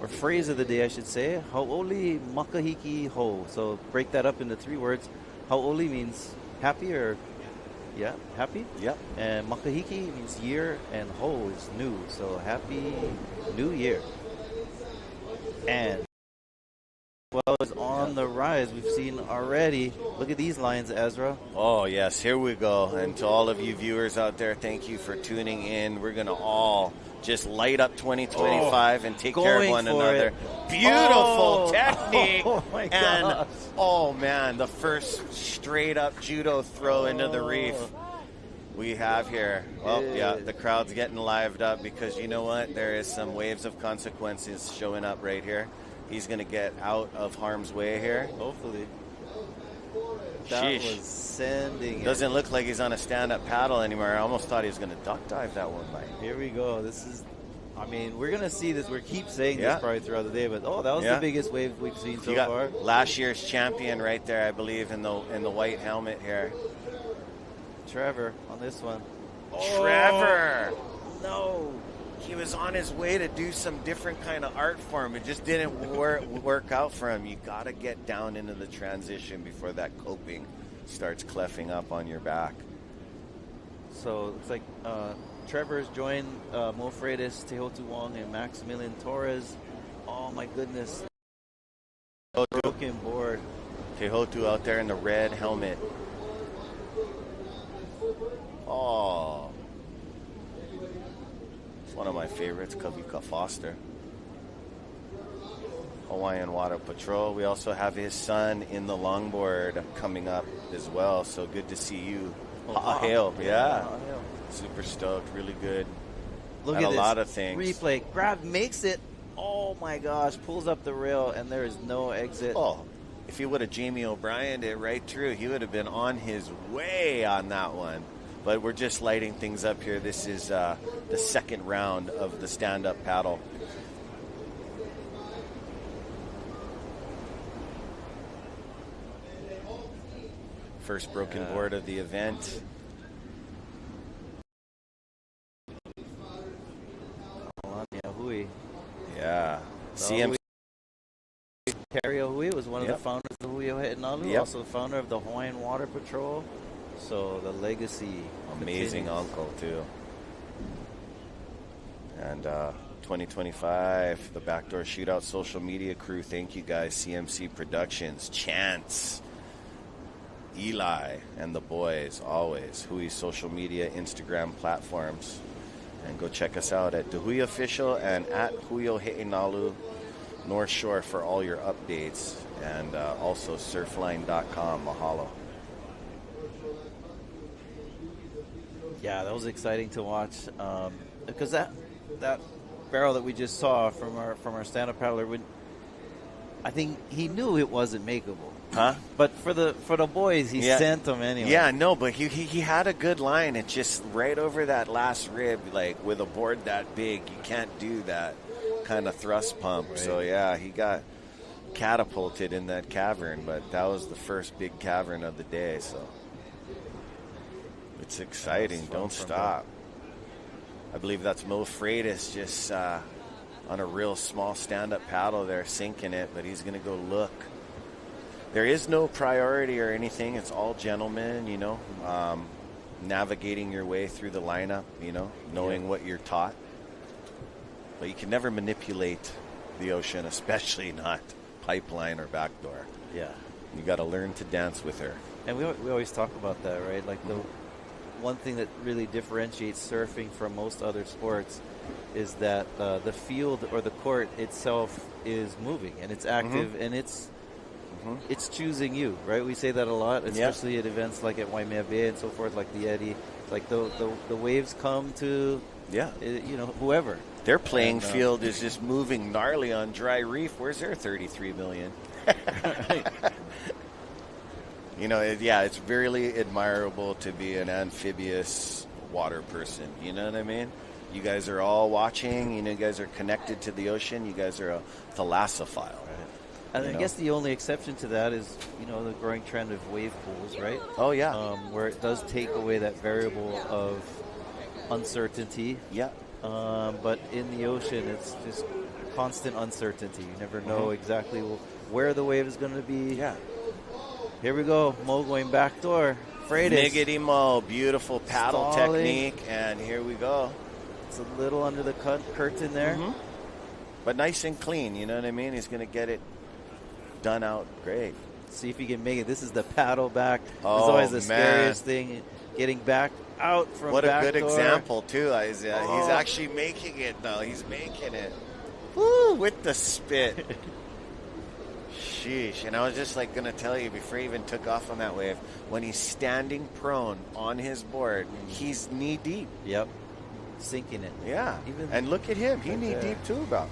or phrase of the day, I should say. Hau'oli Makahiki Ho. So break that up into 3 words. Hau'oli means happy, or happy. Yep. And Makahiki means year, and Ho is new. So happy New Year. And well, is on the rise. We've seen already. Look at these lines, Ezra. Oh, yes. Here we go. And to all of you viewers out there, thank you for tuning in. We're going to all just light up 2025 and take care of one another. Beautiful technique. Oh, my and, gosh. oh, man, the first straight-up judo throw into the reef we have here. Well, yeah, the crowd's getting lived up because you know what? There is some waves of consequences showing up right here. He's going to get out of harm's way here. Hopefully. That was sending. Doesn't look like he's on a stand-up paddle anymore. I almost thought he was going to duck dive that one, Mike. Here we go. This is, I mean, we're going to see this. We keep saying this probably throughout the day, but that was the biggest wave we've seen so far. Last year's champion right there, I believe, in the white helmet here. Trevor on this one. Trevor! No. He was on his way to do some different kind of art form. It just didn't work out for him. You got to get down into the transition before that coping starts cleffing up on your back. So it's like Trevor's joined Mo Freitas, Tehotu Wong, and Maximilian Torres. Oh my goodness. Broken board. Tehotu out there in the red helmet. Oh. One of my favorites, Kavika Foster. Hawaiian Water Patrol. We also have his son in the longboard coming up as well. So good to see you. Hail. Yeah. Super stoked. Really good. Look at a this. Lot of things. Replay. Grab makes it. Oh my gosh. Pulls up the rail and there is no exit. Oh. If he would have Jamie O'Brien it right through, he would have been on his way on that one. But we're just lighting things up here. This is the second round of the stand-up paddle. First broken board of the event. Hui. Yeah. CMC. Terry Hui was one of the founders of Hui Ha'enalu, also the founder of the Hawaiian Water Patrol. So the legacy amazing continues. Uncle too. And 2025, the Backdoor Shootout social media crew. Thank you guys. CMC Productions, Chance, Eli, and the boys always. Hui social media, Instagram platforms, and go check us out at The Hui Official and at Huio He'enalu North Shore for all your updates, and also surfline.com. Mahalo. Yeah, that was exciting to watch because that barrel that we just saw from our stand-up paddler, I think he knew it wasn't makeable. Huh? But for the boys, he sent them anyway. Yeah, no, but he had a good line. It's just right over that last rib, like with a board that big, you can't do that kind of thrust pump. Right. So yeah, he got catapulted in that cavern, but that was the first big cavern of the day. So. It's exciting. Don't stop. I believe that's Mo Freitas just on a real small stand-up paddle there, sinking it, but he's going to go look. There is no priority or anything. It's all gentlemen, you know, navigating your way through the lineup, you know, knowing what you're taught. But you can never manipulate the ocean, especially not pipeline or backdoor. Yeah. You got to learn to dance with her. And we always talk about that, right? Like the one thing that really differentiates surfing from most other sports is that the field or the court itself is moving and it's active and it's choosing you, right? We say that a lot, especially at events like at Waimea Bay and so forth, like the Eddy. Like the waves come to whoever. Their playing field is just moving gnarly on dry reef. Where's their 33 million? You know, it's really admirable to be an amphibious water person. You know what I mean? You guys are all watching. You know, you guys are connected to the ocean. You guys are a thalassophile. Right? And I guess the only exception to that is, you know, the growing trend of wave pools, right? Oh, yeah. Where it does take away that variable of uncertainty. Yeah. But in the ocean, it's just constant uncertainty. You never know exactly where the wave is going to be. Yeah. Here we go. Mo going backdoor. Freitas. Niggity Mo. Beautiful paddle Stalling. technique. And here we go. It's a little under the curtain there. But nice and clean. You know what I mean? He's going to get it done out great. See if he can make it. This is the paddle back. Oh, it's always the man. scariest thing, getting back out from What a back good door. example, too, Isaiah. He's actually making it, though. He's making it. Woo, with the spit. Sheesh. And I was just like going to tell you before he even took off on that wave, when he's standing prone on his board, he's knee deep. Yep. Sinking it. Yeah. Even and look at him. He right knee there. deep, too, about.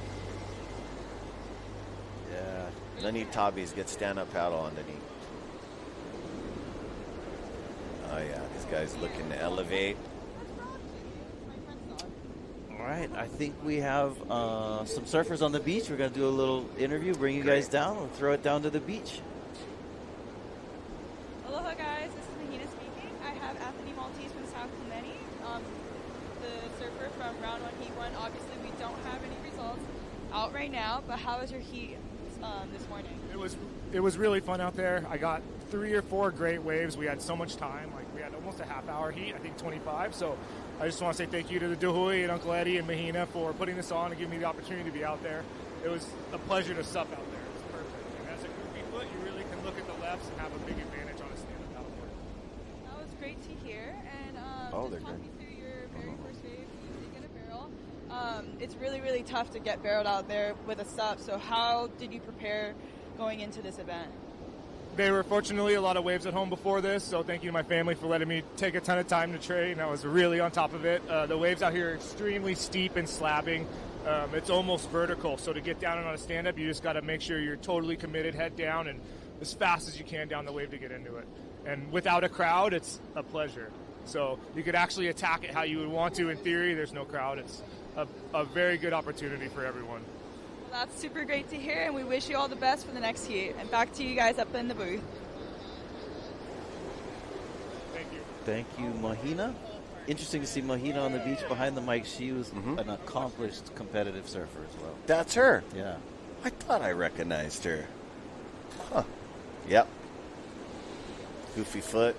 Yeah. Lenny Tabbies gets stand-up paddle underneath. Oh, yeah. This guy's looking to elevate. All right. I think we have some surfers on the beach. We're going to do a little interview, bring you guys down, and throw it down to the beach. Aloha, guys. This is Mahina speaking. I have Anthony Maltese from South Clemente, the surfer from round 1, heat 1. Obviously, we don't have any results out right now, but how was your heat this morning? It was really fun out there. I got 3 or 4 great waves. We had so much time. Like, we had almost a half-hour heat, I think 25. So I just want to say thank you to the Hui and Uncle Eddie and Mahina for putting this on and giving me the opportunity to be out there. It was a pleasure to sup out there. It was perfect. And as a goofy foot, you really can look at the lefts and have a big advantage on a stand-up paddleboard. That was great to hear. And just talk me through your very first wave using in a barrel. It's really, really tough to get barreled out there with a sup. So how did you prepare going into this event? There were fortunately a lot of waves at home before this, so thank you to my family for letting me take a ton of time to train. I was really on top of it. The waves out here are extremely steep and slabbing. It's almost vertical, so to get down and on a stand-up, you just got to make sure you're totally committed, head down, and as fast as you can down the wave to get into it. And without a crowd, it's a pleasure. So you could actually attack it how you would want to in theory. There's no crowd. It's a very good opportunity for everyone. Well, that's super great to hear, and we wish you all the best for the next heat. And back to you guys up in the booth. Thank you. Thank you, Mahina. Interesting to see Mahina on the beach behind the mic. She was an accomplished competitive surfer as well. That's her. Yeah. I thought I recognized her. Huh. Yep. Goofy foot.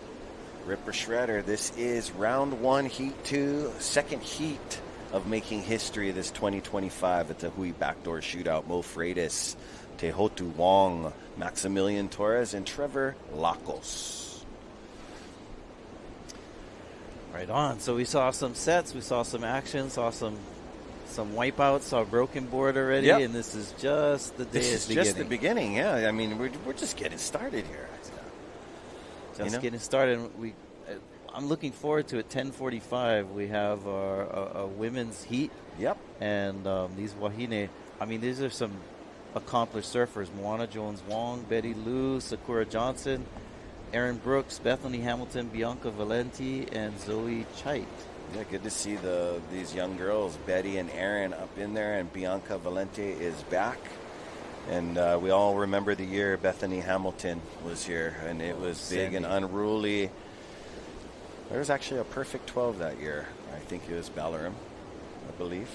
Ripper Shredder. This is round 1, heat 2, second heat of making history this 2025 at the Hui BackDoor Shootout. Mo Freitas, Tehotu Wong, Maximilian Torres, and Trevor Lacos. Right on. So we saw some sets, we saw some action, saw some wipeouts, saw a broken board already, and this is just the day. This is just the beginning, yeah. I mean, we're just getting started here. Just getting started. I'm looking forward to it. 10:45. We have a women's heat. Yep. And these Wahine. I mean, these are some accomplished surfers: Moana Jones Wong, Betty Liu, Sakura Johnson, Erin Brooks, Bethany Hamilton, Bianca Valenti, and Zoe Chait. Yeah, good to see these young girls, Betty and Erin, up in there, and Bianca Valenti is back. And we all remember the year Bethany Hamilton was here, and it was big and unruly. There was actually a perfect 12 that year. I think it was Ballaram, I believe.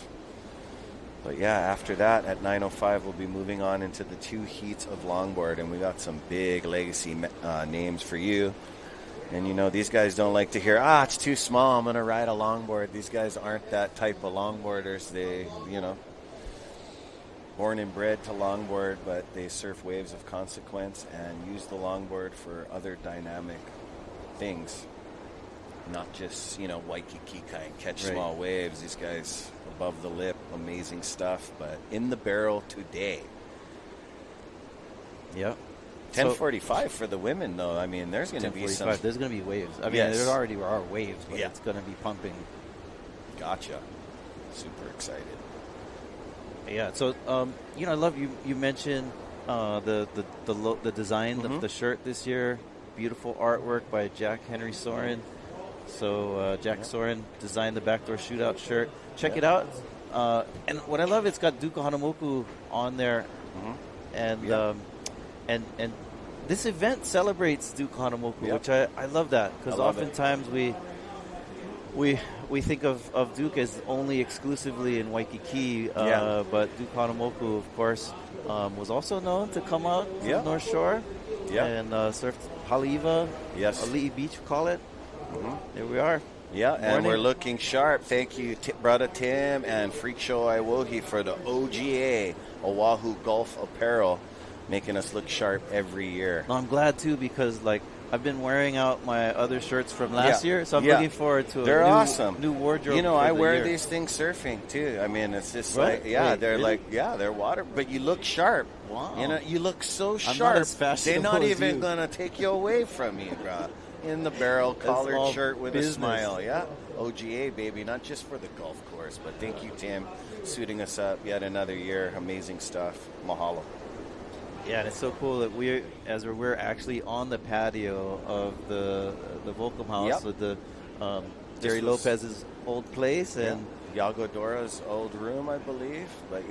But yeah, after that, at 9:05, we'll be moving on into the 2 heats of longboard, and we got some big legacy names for you. And, you know, these guys don't like to hear, it's too small, I'm going to ride a longboard. These guys aren't that type of longboarders. They, you know, born and bred to longboard, but they surf waves of consequence and use the longboard for other dynamic things. Not just, you know, Waikiki kind, catch small waves. These guys above the lip, amazing stuff. But in the barrel today. Yep. 10:45 for the women, though. I mean, there's going to be some. There's going to be waves. I mean, there already are waves, but it's going to be pumping. Gotcha. Super excited. Yeah. So, you know, I love you mentioned the design of the shirt this year. Beautiful artwork by Jack Henry Soren. So Jack Soren designed the Backdoor Shootout shirt. Check it out. And what I love, it's got Duke Hanamoku on there, and this event celebrates Duke Hanamoku, which I love that, because oftentimes we think of Duke as only exclusively in Waikiki, but Duke Hanamoku, of course, was also known to come out to the North Shore and surf Haleiwa, Ali'i Beach, we call it. There we are. Yeah, and we're looking sharp. Thank you, Brother Tim and Freak Show Iwohi for the OGA, Oahu Golf Apparel, making us look sharp every year. No, I'm glad, too, because, I've been wearing out my other shirts from last year, so I'm looking forward to a new wardrobe. I wear these things surfing, too. I mean, it's just they're water, but you look sharp. Wow. You look so I'm sharp. not as fashionable They're not as even you. going to take you away from you, bro. In the barrel, collared shirt with a smile. Yeah, OGA, baby, not just for the golf course, but thank you, Tim, suiting us up yet another year. Amazing stuff. Mahalo. Yeah, and it's so cool that we're actually on the patio of the Volcom House with the Jerry Lopez's old place and Yago Dora's old room, I believe. But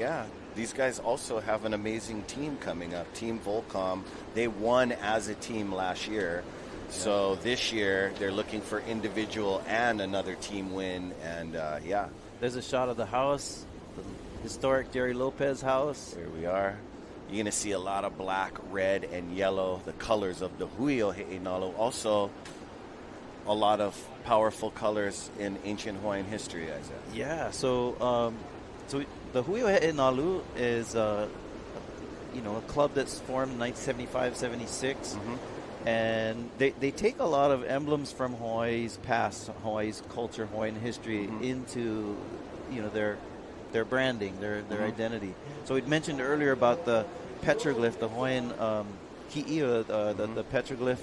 these guys also have an amazing team coming up. Team Volcom. They won as a team last year. So this year, they're looking for individual and another team win. And, there's a shot of the house, the historic Jerry Lopez house. Here we are. You're going to see a lot of black, red, and yellow, the colors of the Hui o He'enalu. Also, a lot of powerful colors in ancient Hawaiian history, Isaiah. Yeah, so the Hui o He'enalu is, a club that's formed in 1975-76. And they take a lot of emblems from Hawaii's past, Hawaii's culture, Hawaiian history into, their branding, their identity. So we'd mentioned earlier about the petroglyph, the Hawaiian ki'ia, the petroglyph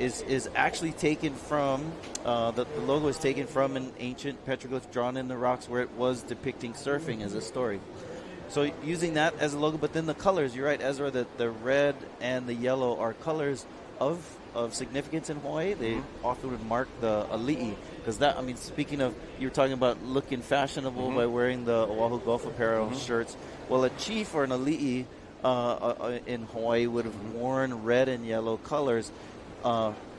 is actually taken from, the logo is taken from an ancient petroglyph drawn in the rocks where it was depicting surfing as a story. So using that as a logo, but then the colors, you're right, Ezra, the red and the yellow are colors of significance in Hawaii. They often would mark the ali'i, because speaking of, you were talking about looking fashionable by wearing the Oahu Golf Apparel shirts. Well, a chief or an ali'i in Hawaii would have worn red and yellow colors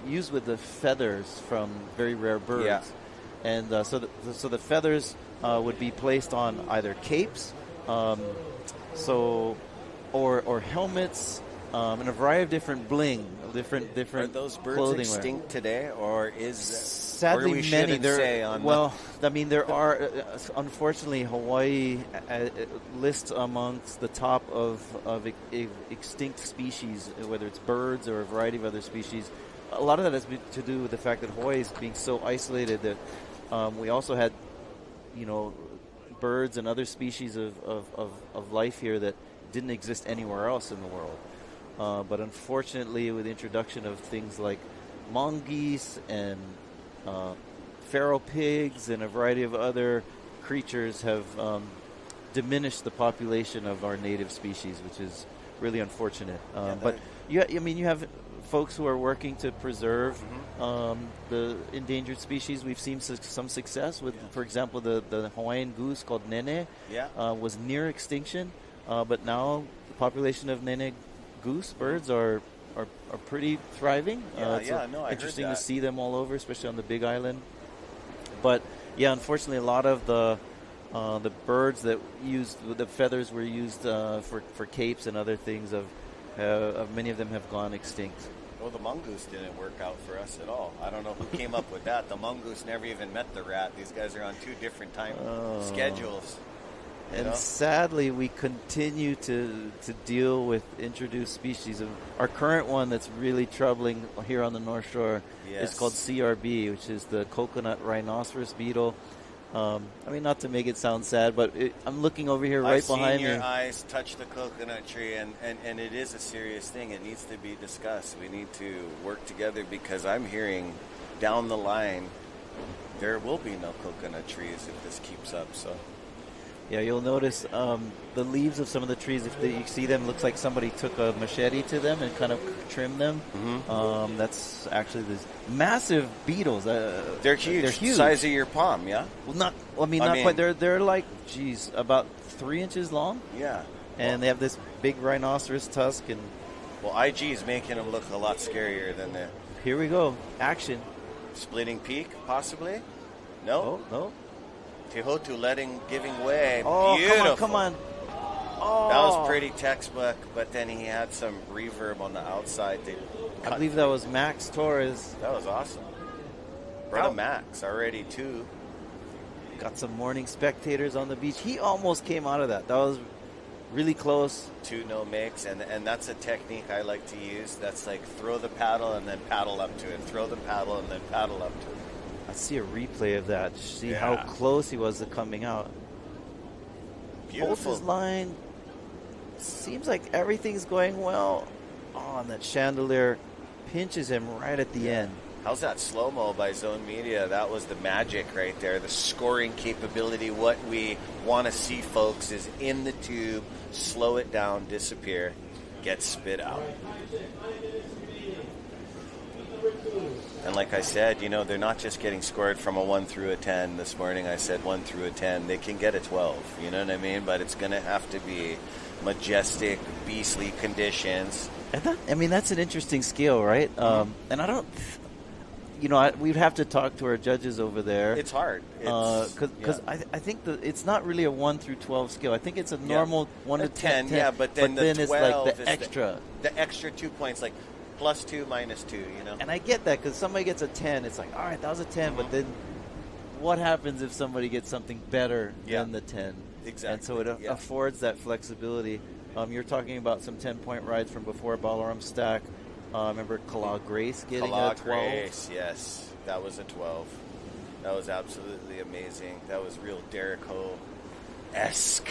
used with the feathers from very rare birds. And so the feathers would be placed on either capes, or helmets, and a variety of different bling, different. Are those birds extinct today, or is sadly or we many? There are. Unfortunately, Hawaii lists amongst the top of extinct species, whether it's birds or a variety of other species. A lot of that has to do with the fact that Hawaii is being so isolated that we also had, birds and other species of life here that didn't exist anywhere else in the world. But unfortunately, with the introduction of things like mongoose and feral pigs and a variety of other creatures have diminished the population of our native species, which is really unfortunate. But you have folks who are working to preserve the endangered species. We've seen some success with, for example, the Hawaiian goose called nene was near extinction, but now the population of nene goose birds are pretty thriving. Interesting to see them all over, especially on the Big Island. But unfortunately, a lot of the birds that used the feathers were used for capes and other things. Many of them have gone extinct. Well, the mongoose didn't work out for us at all. I don't know who came up with that. The mongoose never even met the rat. These guys are on two different time schedules. And sadly, we continue to deal with introduced species. Our current one that's really troubling here on the North Shore is called CRB, which is the coconut rhinoceros beetle. Not to make it sound sad, but I'm looking over here behind me. I've seen your eyes touch the coconut tree, and it is a serious thing. It needs to be discussed. We need to work together, because I'm hearing down the line there will be no coconut trees if this keeps up. So Yeah, you'll notice the leaves of some of the trees, if you see them, looks like somebody took a machete to them and kind of trimmed them. Mm-hmm. That's actually these massive beetles. They're huge. They're huge. Size of your palm, yeah? Well, not quite. They're like, about 3 inches long. Yeah. And they have this big rhinoceros tusk. And well, IG is making them look a lot scarier than the... Here we go. Action. Splitting peak, possibly? No? No. Tehotu giving way. Oh, beautiful. come on. Oh. That was pretty textbook, but then he had some reverb on the outside. I believe that was Max Torres. That was awesome. Brother Max, already 2. Got some morning spectators on the beach. He almost came out of that. That was really close. 2 no makes, and that's a technique I like to use. That's like throw the paddle and then paddle up to it. Throw the paddle and then paddle up to it. I see a replay of that. See how close he was to coming out. Beautiful. Holds his line. Seems like everything's going well. Oh, and that chandelier pinches him right at the end. How's that slow-mo by Zone Media? That was the magic right there. The scoring capability. What we want to see, folks, is in the tube, slow it down, disappear, get spit out. And like I said, they're not just getting scored from a 1 through a 10. This morning I said 1 through a 10. They can get a 12, you know what I mean? But it's going to have to be majestic, beastly conditions. And that's an interesting skill, right? And I don't... we'd have to talk to our judges over there. It's hard. Because I think it's not really a 1 through 12 skill. I think it's a normal 1 to 10. Yeah, but then the 12 it's like the extra. The extra 2 points, like +2, -2, And I get that because somebody gets a 10. It's like, all right, that was a 10. But then what happens if somebody gets something better than the 10? Exactly. And so it affords that flexibility. You're talking about some 10-point rides from before Balaram Stack. Remember Kala Grace getting a 12? Grace, yes. That was a 12. That was absolutely amazing. That was real Derek Ho-esque.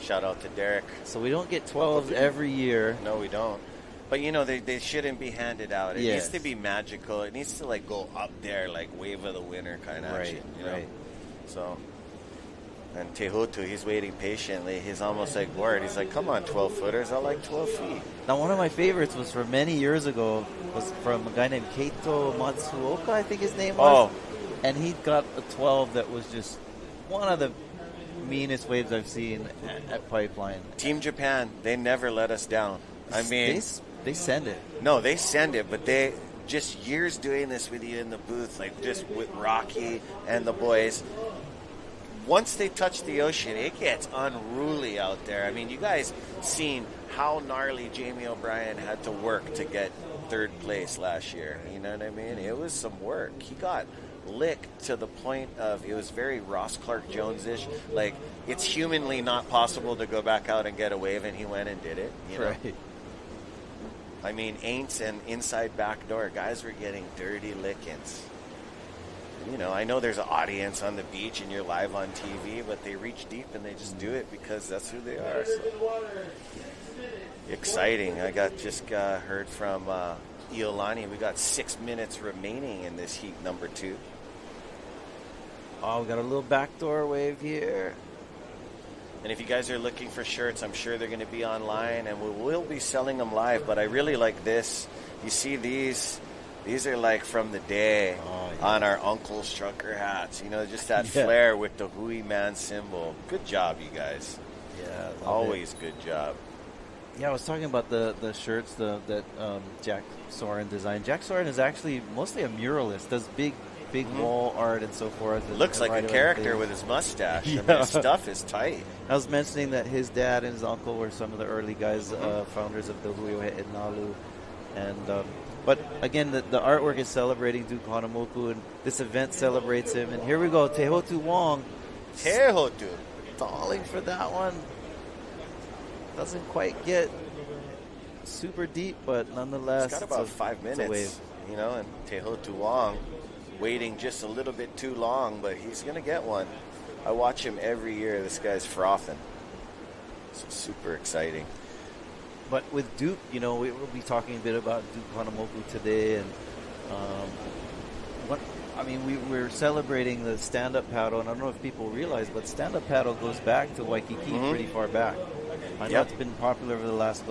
Shout out to Derek. So we don't get 12s every year. No, we don't. But, they shouldn't be handed out. It needs to be magical. It needs to, go up there, like wave of the winner kind of action. Right. So... And Tehotu, he's waiting patiently. He's almost bored. He's like, come on, 12-footers. I like 12 feet. Now, one of my favorites was from many years ago. Was from a guy named Keito Matsuoka, I think his name was. Oh. And he got a 12 that was just one of the meanest waves I've seen at Pipeline. Team Japan, they never let us down. I mean... They send it. No, they send it, but they... Just years doing this with you in the booth, just with Rocky and the boys... Once they touch the ocean, it gets unruly out there. I mean, you guys seen how gnarly Jamie O'Brien had to work to get 3rd place last year. You know what I mean? It was some work. He got licked to the point of it was very Ross Clark Jones-ish. It's humanly not possible to go back out and get a wave, and he went and did it. You know? Right. I mean, Aints and inside backdoor, guys were getting dirty lickings. I know there's an audience on the beach and you're live on TV, but they reach deep and they just do it because that's who they are. So. Exciting. I just heard from Iolani. We got 6 minutes remaining in this heat number 2. Oh, we got a little backdoor wave here. And if you guys are looking for shirts, I'm sure they're going to be online, and we will be selling them live. But I really like this. You see these... These are from the day on our uncle's trucker hats. Just that flair with the Hui man symbol. Good job, you guys. Yeah, always good job. Yeah, I was talking about the shirts that Jack Soren designed. Jack Soren is actually mostly a muralist. Does big wall art and so forth. Looks like a character with his mustache. I mean, his stuff is tight. I was mentioning that his dad and his uncle were some of the early guys, founders of the Hui Nalu, and. But again, the artwork is celebrating Duke Hanamoku, and this event celebrates him. And here we go, Tehotu Wong. Tehotu. Stalling for that one. Doesn't quite get super deep, but nonetheless. It's got about 5 minutes, and Tehotu Wong waiting just a little bit too long, but he's going to get one. I watch him every year. This guy's frothing. So super exciting. But with Duke, we will be talking a bit about Duke Hanamoku today, and mean, we're celebrating the stand-up paddle, and I don't know if people realize, but stand-up paddle goes back to Waikiki pretty far back. I know it's been popular over the last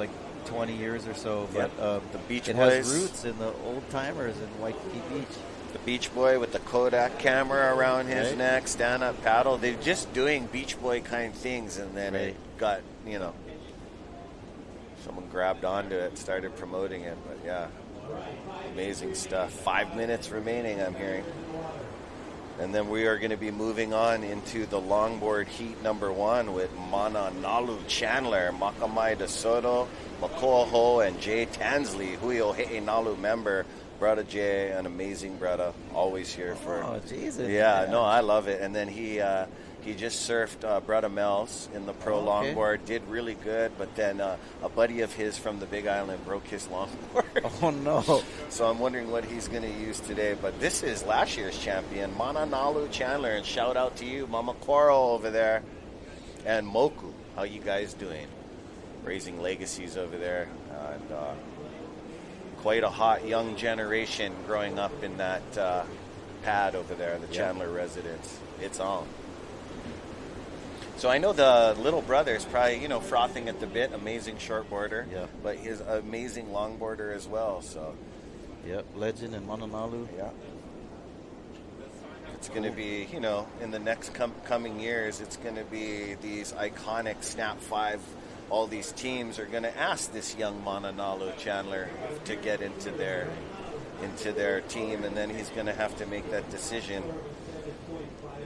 20 years or so, but the Beach it Boys has roots in the old timers in Waikiki Beach. The Beach Boy with the Kodak camera around his neck, stand-up paddle. They're just doing Beach Boy kind of things, and then it got, someone grabbed onto it, started promoting it. But yeah, amazing stuff. 5 minutes remaining, I'm hearing. And then we are going to be moving on into the longboard heat number 1 with Mana Nalu Chandler, Makamai De Soto, Makoa Ho, and Jay Tansley, Hui Nalu member. Brother Jay, an amazing brother, always here for. Oh, Jesus! Yeah, no, I love it. And then he just surfed Brother Mel's in the pro longboard, did really good. But then a buddy of his from the Big Island broke his longboard. Oh no! So I'm wondering what he's going to use today. But this is last year's champion, Mana Nalu Chandler, and shout out to you, Mama Coral over there, and Moku. How you guys doing? Raising legacies over there, and. Quite a hot young generation growing up in that pad over there, the Chandler residence. It's on. So I know the little brother is probably, frothing at the bit. Amazing shortboarder, but he's an amazing longboarder as well. So, legend in Mananalu. Yeah, it's going to be, in the next coming years, it's going to be these iconic Snap 5. All these teams are going to ask this young Mananalu Chandler to get into their team, and then he's going to have to make that decision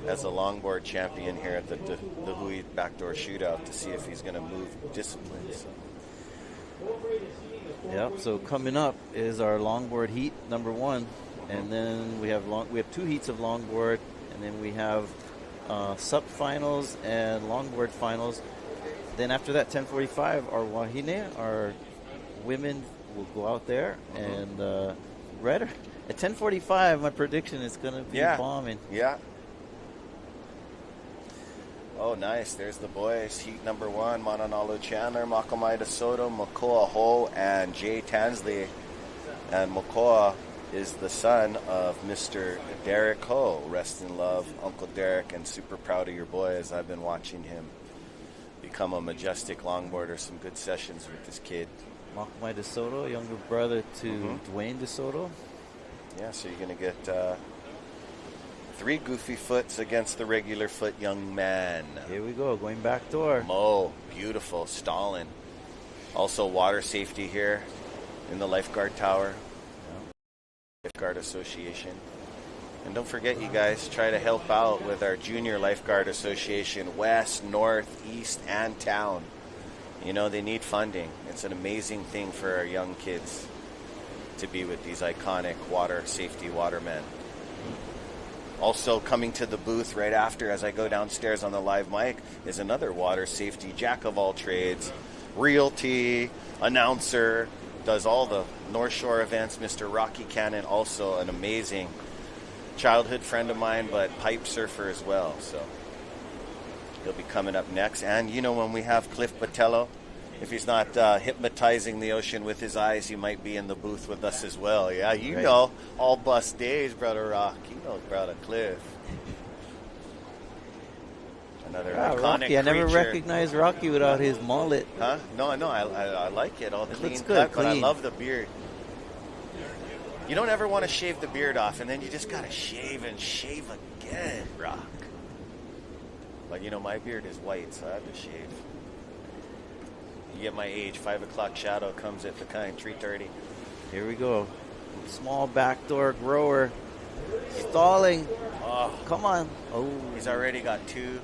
as a longboard champion here at the Hui BackDoor Shootout to see if he's going to move disciplines. So coming up is our longboard heat number 1, and then we have 2 heats of longboard, and then we have SUP finals and longboard finals. Then after that, 10:45, our Wahine, our women will go out there, and right at 10:45, my prediction is going to be bombing. Yeah. Oh, nice. There's the boys. Heat number 1, Mananalu Chandler, Makamai De Soto, Makoa Ho, and Jay Tansley. And Makoa is the son of Mr. Derek Ho. Rest in love, Uncle Derek, and super proud of your boy as I've been watching him become a majestic longboarder. Some good sessions with this kid. Makamai De Soto, younger brother to Dwayne De Soto. Yeah, so you're going to get 3 goofy foots against the regular foot young man. Here we go, going back door. Mo, beautiful, Stalin. Also water safety here in the lifeguard tower. Lifeguard Association. And don't forget, you guys, try to help out with our Junior Lifeguard Association, West, North, East, and Town. They need funding. It's an amazing thing for our young kids to be with these iconic water safety watermen. Also coming to the booth right after, as I go downstairs on the live mic, is another water safety jack of all trades, realty, announcer, does all the North Shore events, Mr. Rocky Cannon, also an amazing childhood friend of mine, but pipe surfer as well. So he'll be coming up next. And when we have Cliff Botello, if he's not hypnotizing the ocean with his eyes, he might be in the booth with us as well. Yeah, know, all bus days, Brother Rock. Brother Cliff. Another iconic Rocky. I never creature. recognized Rocky without his mullet. Huh? No, I like it. All the clean looks cut, good, but I clean. love the beard. You don't ever want to shave the beard off, and then you just got to shave and shave again, Rock. But my beard is white, so I have to shave. You get my age. 5 o'clock shadow comes at the kind 3:30. Here we go. Small backdoor grower. Stalling. Oh, come on. Oh, he's already got 2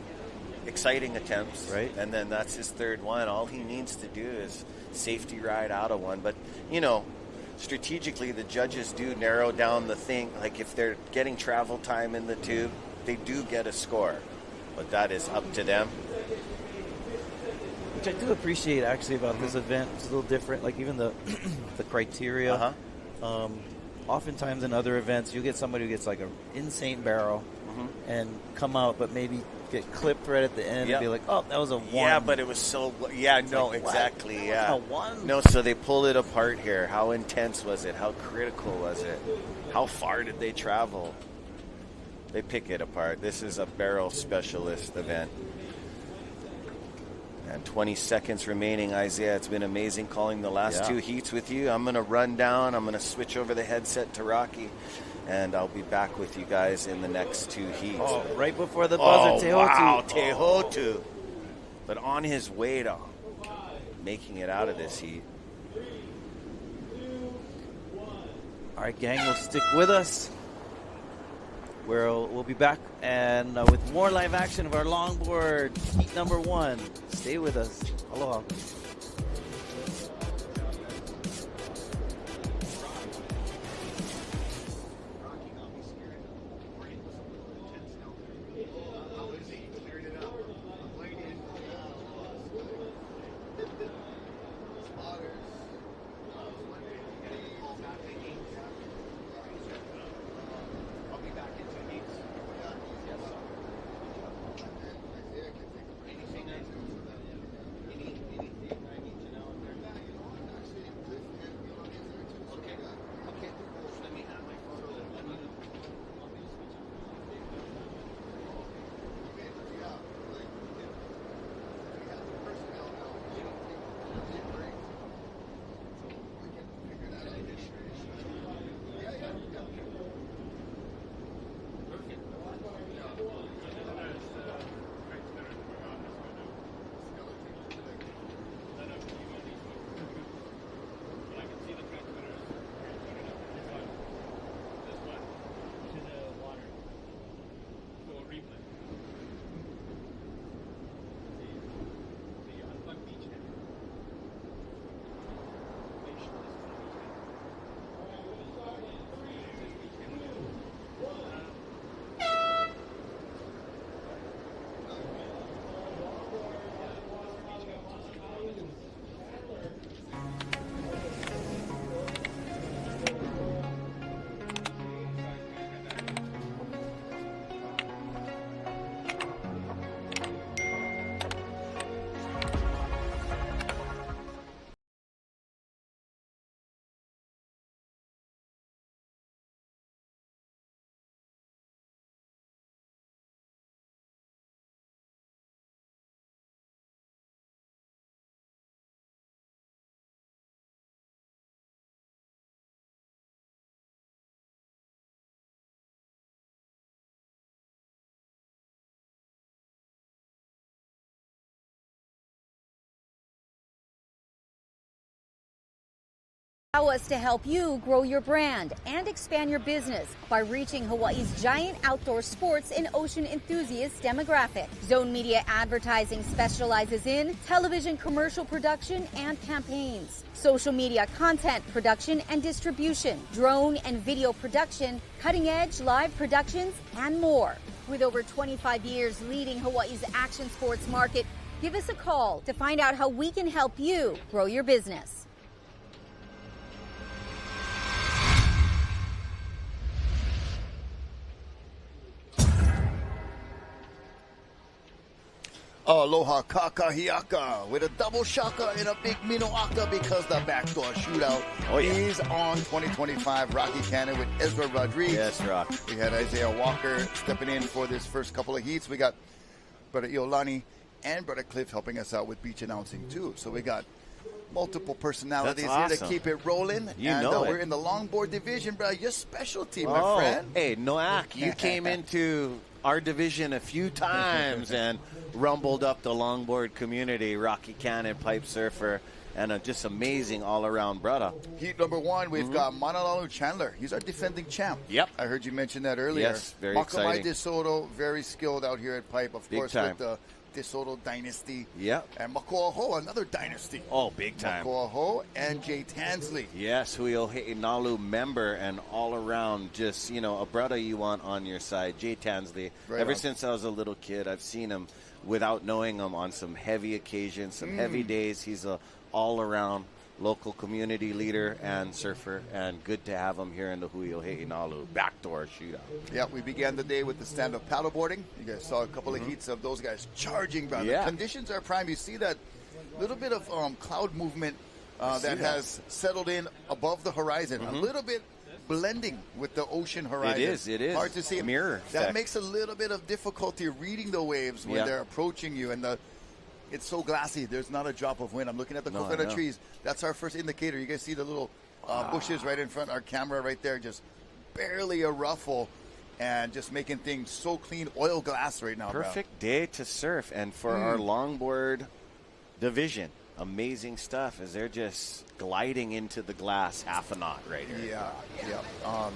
exciting attempts. Right. And then that's his 3rd one. All he needs to do is safety ride out of one. But, strategically, the judges do narrow down the thing. Like if they're getting travel time in the tube, they do get a score. But that is up to them. Which I do appreciate actually about this event. It's a little different. Like even the criteria. Oftentimes in other events, you get somebody who gets like an insane barrel and come out, but maybe get clipped right at the end and be like, oh, that was a 1. Yeah, but it was so... Yeah, it's no, like, exactly, what? yeah. A 1? No, so they pull it apart here. How intense was it? How critical was it? How far did they travel? They pick it apart. This is a barrel specialist event. And 20 seconds remaining, Isaiah. It's been amazing calling the last two heats with you. I'm going to run down. I'm going to switch over the headset to Rocky, and I'll be back with you guys in the next 2 heats. Oh, right before the buzzer, Tehotu. Wow, Tehotu. But on his way to making it out of this heat. All right, gang, we'll stick with us. We'll be back and with more live action of our longboard heat number 1. Stay with us. Aloha. Allow us to help you grow your brand and expand your business by reaching Hawaii's giant outdoor sports and ocean enthusiast demographic. Zone Media Advertising specializes in television commercial production and campaigns, social media content production and distribution, drone and video production, cutting-edge live productions, and more. With over 25 years leading Hawaii's action sports market, give us a call to find out how we can help you grow your business. Aloha kakahiaka with a double shaka and a big minoaka because the backdoor shootout is on 2025. Rocky Cannon with Ezra Rodriguez. Yes, Rock. We had Isaiah Walker stepping in for this first couple of heats. We got Brother Iolani and Brother Cliff helping us out with beach announcing too. So we got multiple personalities here to keep it rolling. We're in the longboard division, bro. Your specialty, my friend. Hey, Noak, you came into our division a few times and rumbled up the longboard community. Rocky Cannon, pipe surfer, and just amazing all-around brother. Heat number 1, we've got Manalalu Chandler. He's our defending champ. Yep. I heard you mention that earlier. Yes, very exciting. Makamai DeSoto, very skilled out here at pipe, of course, time. with the DeSoto dynasty. Yep. And Makoa Ho, another dynasty. Oh, big time. Makoa Ho and Jay Tansley. Yes, Hui Nalu member and all around just, a brother you want on your side. Jay Tansley. Right Ever on. since I was a little kid, I've seen him without knowing him on some heavy occasions, some heavy days. He's a all-around local community leader and surfer, and good to have him here in the Hui Nalu backdoor shootout. Yeah, we began the day with the stand-up paddleboarding. You guys saw a couple of heats of those guys charging, brother. Yeah. Conditions are prime. You see that little bit of cloud movement that has settled in above the horizon. A little bit blending with the ocean horizon. It is. Hard to see. Mirror That effect. makes a little bit of difficulty reading the waves when they're approaching you, and it's so glassy. There's not a drop of wind. I'm looking at the coconut trees. That's our first indicator. You guys see the little bushes right in front. Our camera right there, just barely a ruffle, and just making things so clean. Oil glass right now. Perfect day to surf, and for our longboard division, amazing stuff as they're just gliding into the glass half a knot right here. Yeah.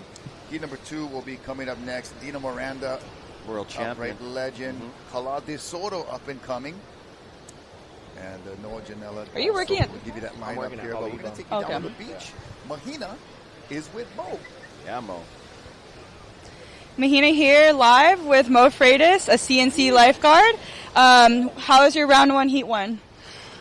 Heat number 2 will be coming up next. Dina Miranda, world champion, upright legend. Kala De Soto, up and coming. And Noah Janela. Are you working at? We'll give you that line up here, but we're going to take you down to the beach. Mahina is with Mo. Yeah, Mo. Mahina here live with Mo Freitas, a CNC lifeguard. How was your round 1, heat 1?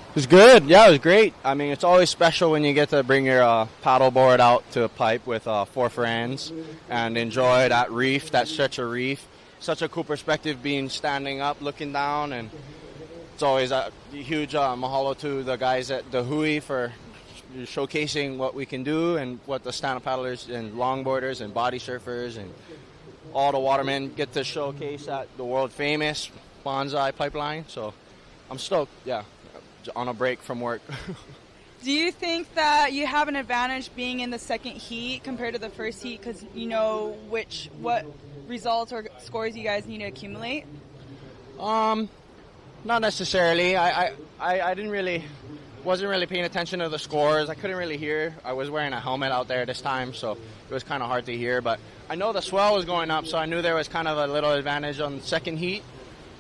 It was good. Yeah, it was great. I mean, it's always special when you get to bring your paddleboard out to a pipe with 4 friends and enjoy that reef, that stretch of reef. Such a cool perspective being standing up, looking down, and it's always a huge mahalo to the guys at the Hui for showcasing what we can do and what the stand-up paddlers and longboarders and body surfers and all the watermen get to showcase at the world-famous Bonsai pipeline. So I'm stoked, on a break from work. Do you think that you have an advantage being in the second heat compared to the first heat because you know what results or scores you guys need to accumulate? Not necessarily. I wasn't really paying attention to the scores. I couldn't really hear. I was wearing a helmet out there this time, so it was kind of hard to hear. But I know the swell was going up, so I knew there was kind of a little advantage on the second heat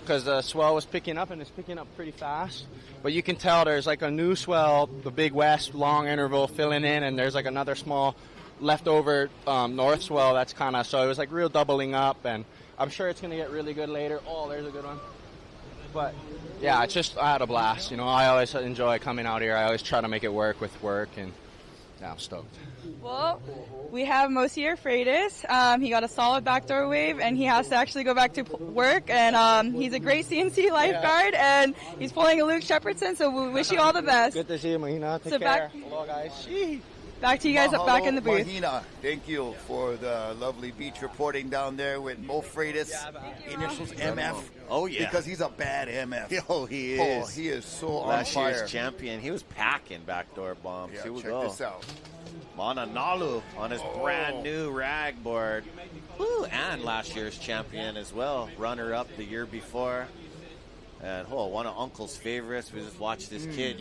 because the swell was picking up, and it's picking up pretty fast. But you can tell there's like a new swell, the big west long interval filling in, and there's like another small leftover north swell that's kind of, so it was like real doubling up, and I'm sure it's going to get really good later. Oh, there's a good one. But yeah, it's just, I had a blast. I always enjoy coming out here. I always try to make it work with work, and yeah, I'm stoked. Well, we have Mosier Freitas. He got a solid backdoor wave, and he has to actually go back to work. And he's a great CNC lifeguard, and he's pulling a Luke Shepardson. So we wish you all the best. Good to see you, Mahina. Take care. Hello, guys. Back to you guys back in the booth. Mahina, thank you for the lovely beach reporting down there with Mo Freitas. Initials MF. Oh, yeah. Because he's a bad MF. Oh, he is. Oh, he is so on Last fire. year's champion. He was packing backdoor bombs. Yeah, Here we check go. this out. Mana Nalu on his brand new rag board. Woo, and last year's champion as well. Runner-up the year before. And one of Uncle's favorites. We just watched this kid.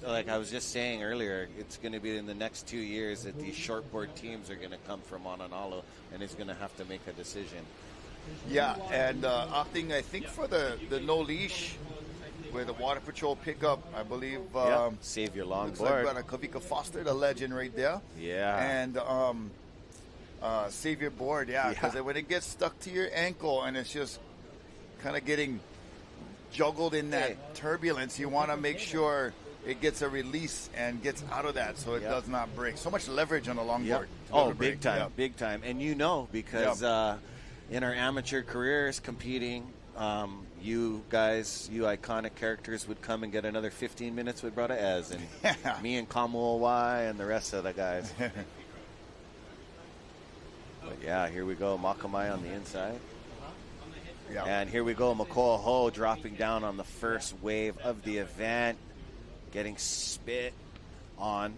Like I was just saying earlier, it's going to be in the next 2 years that these shortboard teams are going to come from Mananalu, and he's going to have to make a decision. Yeah, and opting, I think, for the no leash with the Water Patrol pickup, I believe. Save your looks longboard. like Kavika Foster, the legend right there. Yeah. And save your board, because when it gets stuck to your ankle and it's just kind of getting juggled in that turbulence, you want to make sure it gets a release and gets out of that so it does not break. So much leverage on the longboard. Oh, big time, big time. And because in our amateur careers competing, you guys, you iconic characters would come and get another 15 minutes with Brother Ez, and me and Kamu Y and the rest of the guys. But yeah, here we go, Makamai on the inside. Yeah. And here we go, Makoa Ho dropping down on the first wave of the event, getting spit on,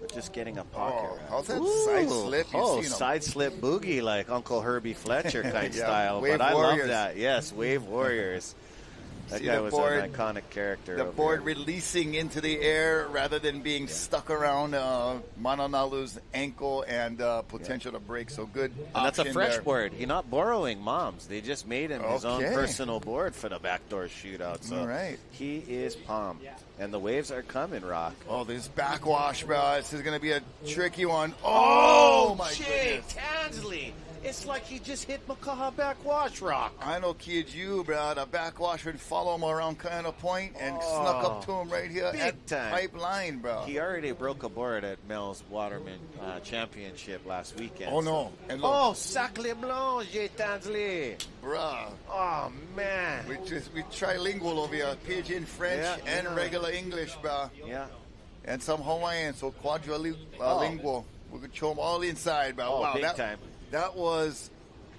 but just getting a pocket. How's that side slip? Side slip boogie like Uncle Herbie Fletcher kind style. Wave but I Warriors. love that. Yes, Wave Warriors. That guy was an iconic character. The board releasing into the air rather than being stuck around Mananalu's ankle and potential to break. So good. And that's a fresh there. board. He's not borrowing Mom's. They just made him his own personal board for the backdoor shootout. So he is pumped. And the waves are coming, Rock. Oh, this backwash, bro. This is going to be a tricky one. Oh my Jay goodness. Tansley. It's like he just hit Makaha backwash, Rock. I know, kid, you, bro. The backwash would follow him around kind of point and snuck up to him right here at pipeline, bro. He already broke a board at Mel's Waterman Championship last weekend. Oh, no. And look. Sacre Blanc, Jay Tansley. Bruh. Oh, man. We trilingual over here. Pidgin, French, and regular English, bro. Yeah. And some Hawaiian, so quadrilingual. We're going to show them all inside. But wow, big time. That was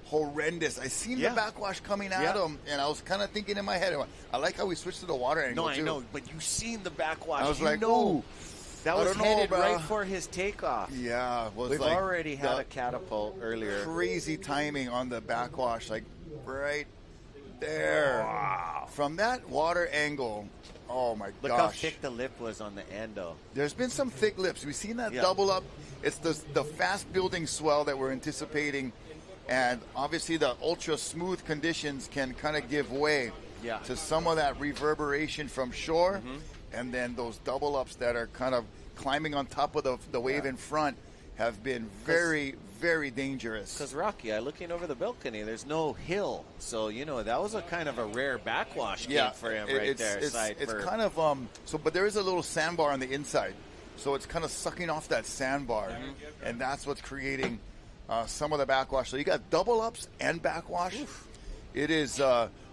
horrendous. I seen the backwash coming at him, and I was kind of thinking in my head, I like how we switched to the water angle, too. No, I know, but you seen the backwash. I was like, ooh. That was headed right for his takeoff. Yeah. We've already had a catapult earlier. Crazy timing on the backwash, like right there. Wow. From that water angle, oh my gosh. Look how thick the lip was on the end, though. There's been some thick lips. We've seen that double up. It's the fast-building swell that we're anticipating. And obviously the ultra-smooth conditions can kind of give way to some of that reverberation from shore. And then those double ups that are kind of climbing on top of the wave in front have been very, very dangerous. Because, Rocky, looking over the balcony, there's no hill. So, that was a kind of a rare backwash game for him there. It's kind of, but there is a little sandbar on the inside. So it's kind of sucking off that sandbar. And that's what's creating some of the backwash. So you got double ups and backwash. Oof. It is,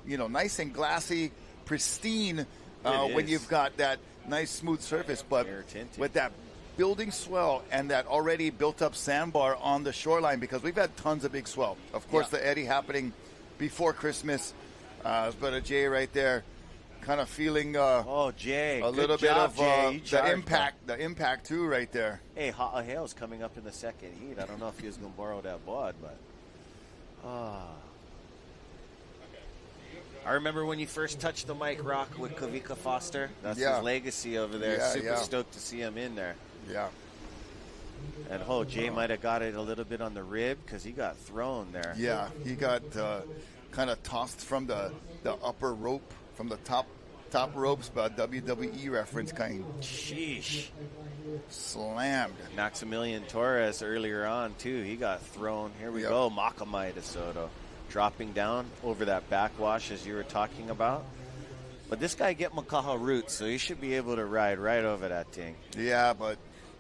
nice and glassy, pristine. When you've got that nice smooth surface, but with that building swell and that already built up sandbar on the shoreline, because we've had tons of big swell. Of course, the eddy happening before Christmas. But Jay right there, kind of feeling Jay, a little bit of the impact too right there. Hey, Hale's coming up in the second heat. I don't know if he was going to borrow that bod, but I remember when you first touched the mic, Rock, with Kavika Foster. That's his legacy over there. Super stoked to see him in there. Yeah. And Jay might have got it a little bit on the rib because he got thrown there. Yeah, he got kind of tossed from the upper rope, from the top ropes, but WWE reference kind. Sheesh. Slammed. Maximilian Torres earlier on, too. He got thrown. Here we go. Makamai DeSoto. Dropping down over that backwash as you were talking about. But this guy get Makaha roots, so he should be able to ride right over that thing. Yeah, but,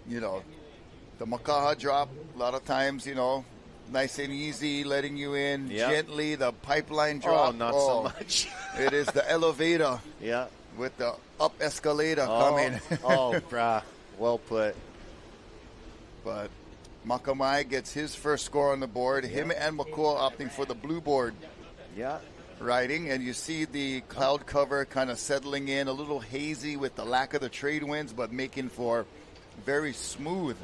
the Makaha drop, a lot of times, nice and easy, letting you in gently. The pipeline drop. Not so much. It is the elevator. Yeah. With the up escalator coming. Brah. Well put. But Makamai gets his first score on the board. Him and McCool opting for the blue board. Yeah. Riding, and you see the cloud cover kind of settling in, a little hazy with the lack of the trade winds, but making for very smooth,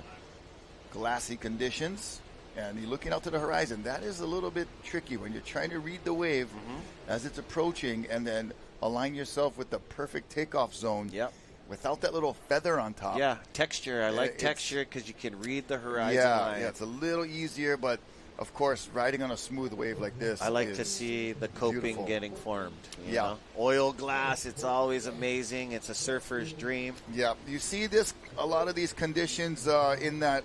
glassy conditions. And you're looking out to the horizon. That is a little bit tricky when you're trying to read the wave as it's approaching and then align yourself with the perfect takeoff zone. Yep. Without that little feather on top. Yeah, texture. I like texture because you can read the horizon line. Yeah, it's a little easier, but of course, riding on a smooth wave like this, I like to see the coping beautiful. getting formed. You know? Oil glass, it's always amazing. It's a surfer's dream. Yeah, you see a lot of these conditions in that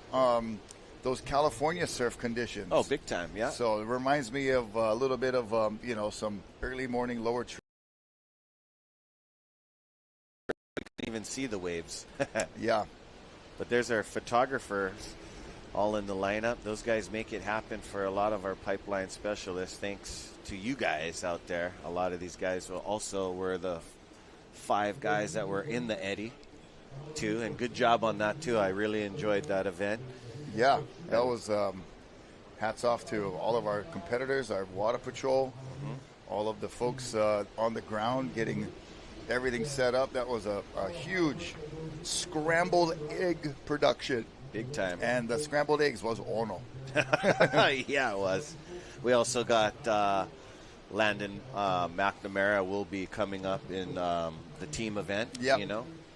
those California surf conditions. Oh, big time, yeah. So it reminds me of a little bit of some early morning lower. You can even see the waves. Yeah. But there's our photographers all in the lineup. Those guys make it happen for a lot of our pipeline specialists. Thanks to you guys out there. A lot of these guys also were the 5 guys that were in the eddy, too. And good job on that, too. I really enjoyed that event. Yeah, that was hats off to all of our competitors, our water patrol, all of the folks on the ground getting everything set up. That was a huge scrambled egg production. Big time. And the scrambled eggs was ono. Yeah, it was. We also got Landon McNamara will be coming up in the team event. Yep.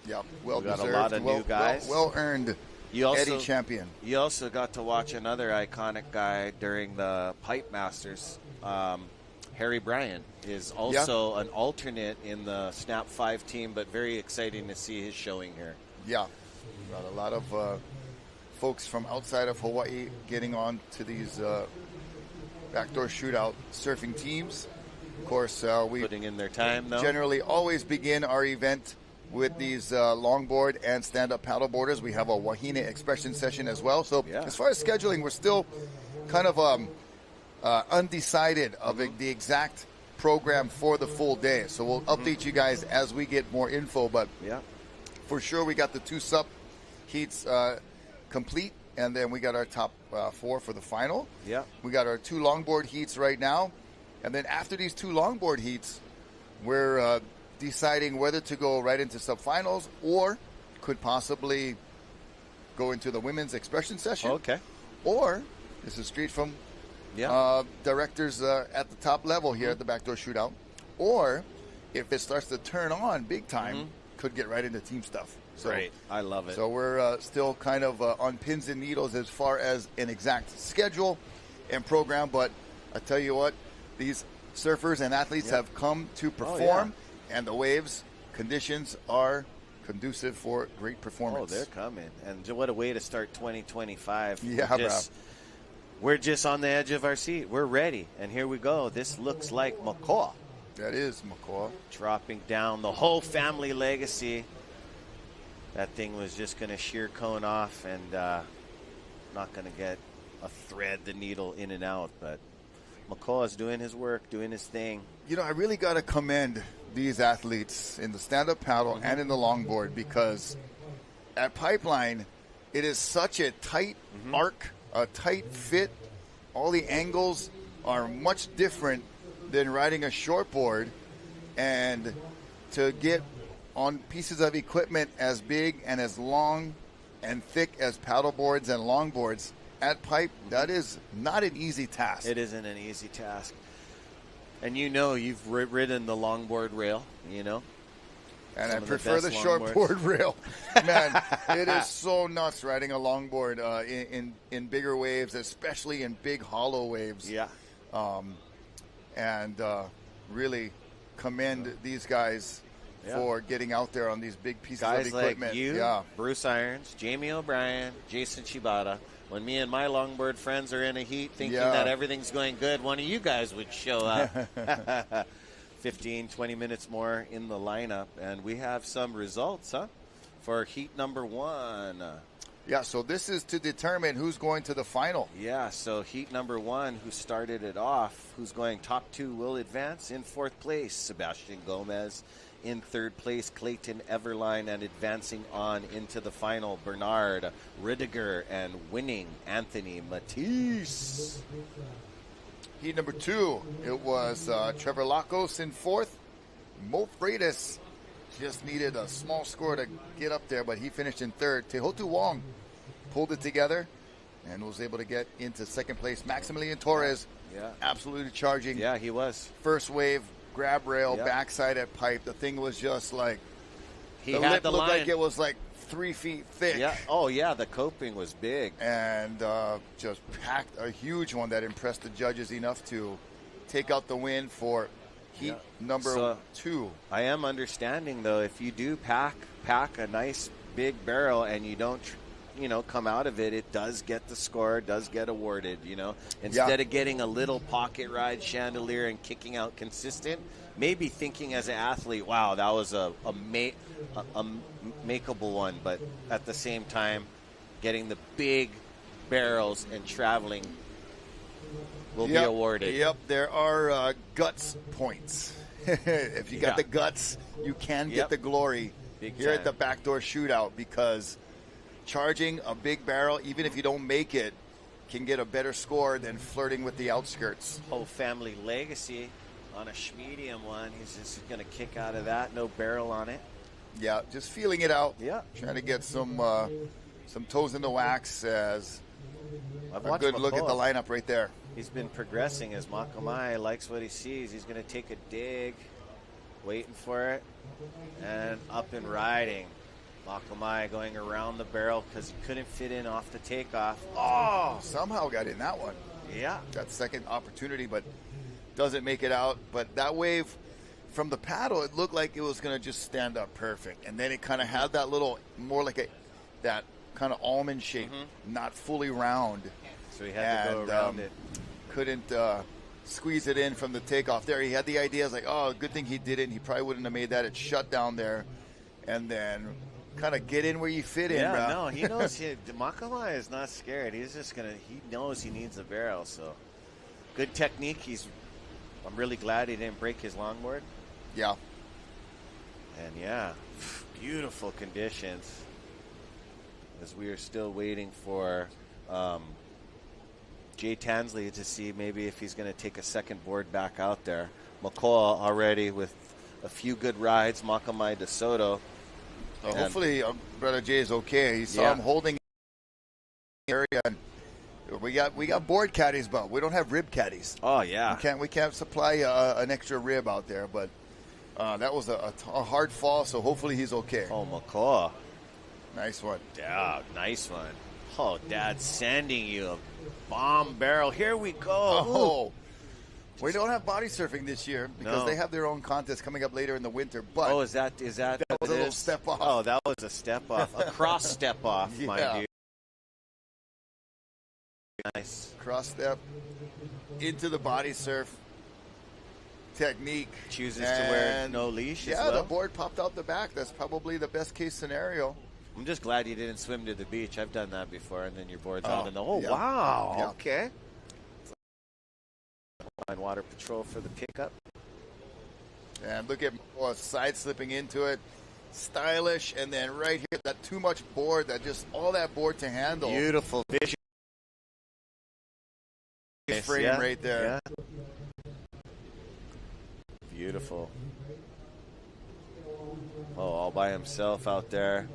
Yep. Well we got deserved. A lot of new guys. Well earned. Eddie champion. You also got to watch another iconic guy during the Pipe Masters. Harry Bryan is also an alternate in the Snap 5 team, but very exciting to see his showing here. Yeah. Got a lot of folks from outside of Hawaii getting on to these backdoor shootout surfing teams. Of course, we putting in their time, though. Generally always begin our event with these longboard and stand-up paddleboarders. We have a Wahine expression session as well. So as far as scheduling, we're still kind of undecided of the exact program for the full day. So we'll update you guys as we get more info. But for sure, we got the 2 sup heats complete and then we got our top 4 for the final. Yeah. We got our 2 longboard heats right now, and then after these 2 longboard heats, we're deciding whether to go right into subfinals or could possibly go into the women's expression session. Okay. Or this is straight from directors at the top level here at the Backdoor Shootout. Or if it starts to turn on big time, could get right into team stuff. So, Great. I love it. So we're still kind of on pins and needles as far as an exact schedule and program. But I tell you what, these surfers and athletes have come to perform, and the waves conditions are conducive for great performance. Oh, they're coming. And what a way to start 2025. Yeah, we're just on the edge of our seat. We're ready. And here we go. This looks like Makoa. That is Makoa. Dropping down the whole family legacy. That thing was just going to shear cone off and not going to get a thread the needle in and out. But Makoa's doing his work, doing his thing. You know, I really got to commend these athletes in the stand-up paddle and in the longboard, because at Pipeline, it is such a tight arc, a tight fit. All the angles are much different than riding a shortboard, and to get on pieces of equipment as big and as long and thick as paddle boards and longboards at Pipe, that is not an easy task. It isn't an easy task. And you know, you've ridden the longboard rail, you know. And I prefer the shortboard rail. Man, it is so nuts riding a longboard in bigger waves, especially in big hollow waves. Yeah. And really commend these guys for getting out there on these big pieces of equipment. Guys like you, Bruce Irons, Jamie O'Brien, Jason Shibata. When me and my longboard friends are in a heat thinking that everything's going good, one of you guys would show up. 15, 20 minutes more in the lineup. And we have some results, for heat number 1. Yeah, so this is to determine who's going to the final. Yeah, so heat number 1, who started it off, who's going top 2 will advance. In 4th place, Sebastian Gomez. In 3rd place, Clayton Everline, and advancing on into the final, Bernard Ridiger, and winning, Anthony Matisse. Heat number 2, it was Trevor Lacos in 4th. Mo Freitas just needed a small score to get up there, but he finished in 3rd. Tehotu Wong pulled it together and was able to get into 2nd place. Maximilian Torres, absolutely charging. Yeah, he was. First wave, grab rail, backside at Pipe. The thing was just like, the lip looked like it was like 3 feet thick. Yeah. Oh, yeah, the coping was big. And just packed a huge one that impressed the judges enough to take out the win for heat number 2. I am understanding, though, if you do pack a nice big barrel and you don't come out of it, it does get the score, does get awarded, Instead of getting a little pocket ride chandelier and kicking out consistent, maybe thinking as an athlete, wow, that was a makeable one. But at the same time, getting the big barrels and traveling will be awarded. Yep, there are guts points. If you got the guts, you can get the glory here at the Backdoor Shootout, because charging a big barrel, even if you don't make it, can get a better score than flirting with the outskirts. Whole family legacy on a schmedium one. He's just going to kick out of that. No barrel on it. Yeah, just feeling it out. Yeah. Trying to get some toes in the wax as a good look at the lineup right there. He's been progressing as Makamai likes what he sees. He's going to take a dig, waiting for it, and up and riding. Makamai going around the barrel because he couldn't fit in off the takeoff. Oh, somehow got in that one. Yeah. That second opportunity, but doesn't make it out. But that wave from the paddle, it looked like it was going to just stand up perfect. And then it kind of had that little, more like that kind of almond shape, not fully round. So he had to go around it. Couldn't squeeze it in from the takeoff there. He had the idea. I was like, oh, good thing he didn't. He probably wouldn't have made that. It shut down there. And then kind of get in where you fit in, bro. Yeah, no, he knows. Makamai is not scared. He's just going to, he knows he needs a barrel. So good technique. I'm really glad he didn't break his longboard. Yeah. And beautiful conditions as we are still waiting for Jay Tansley to see maybe if he's going to take a second board back out there. Makoa already with a few good rides. Makamai DeSoto. Hopefully, Brother Jay is okay. He saw him holding the area. And we got board caddies, but we don't have rib caddies. Oh yeah, we can't supply an extra rib out there. But that was a hard fall, so hopefully he's okay. Oh, Makoa, nice one. Yeah, nice one. Oh, Dad's sending you a bomb barrel. Here we go. Oh. We don't have body surfing this year because they have their own contest coming up later in the winter. But is that that was a little step off? Oh, that was a step off, a cross step off, mind you. Nice cross step into the body surf technique. Chooses to wear no leash. Yeah, the board popped out the back. That's probably the best case scenario. I'm just glad you didn't swim to the beach. I've done that before, and then your board's out in the wow. Yeah. Okay. Water Patrol for the pickup. And look at side slipping into it. Stylish. And then right here, that too much board, that just all that board to handle. Beautiful vision. Frame right there. Yeah. Beautiful. Oh, all by himself out there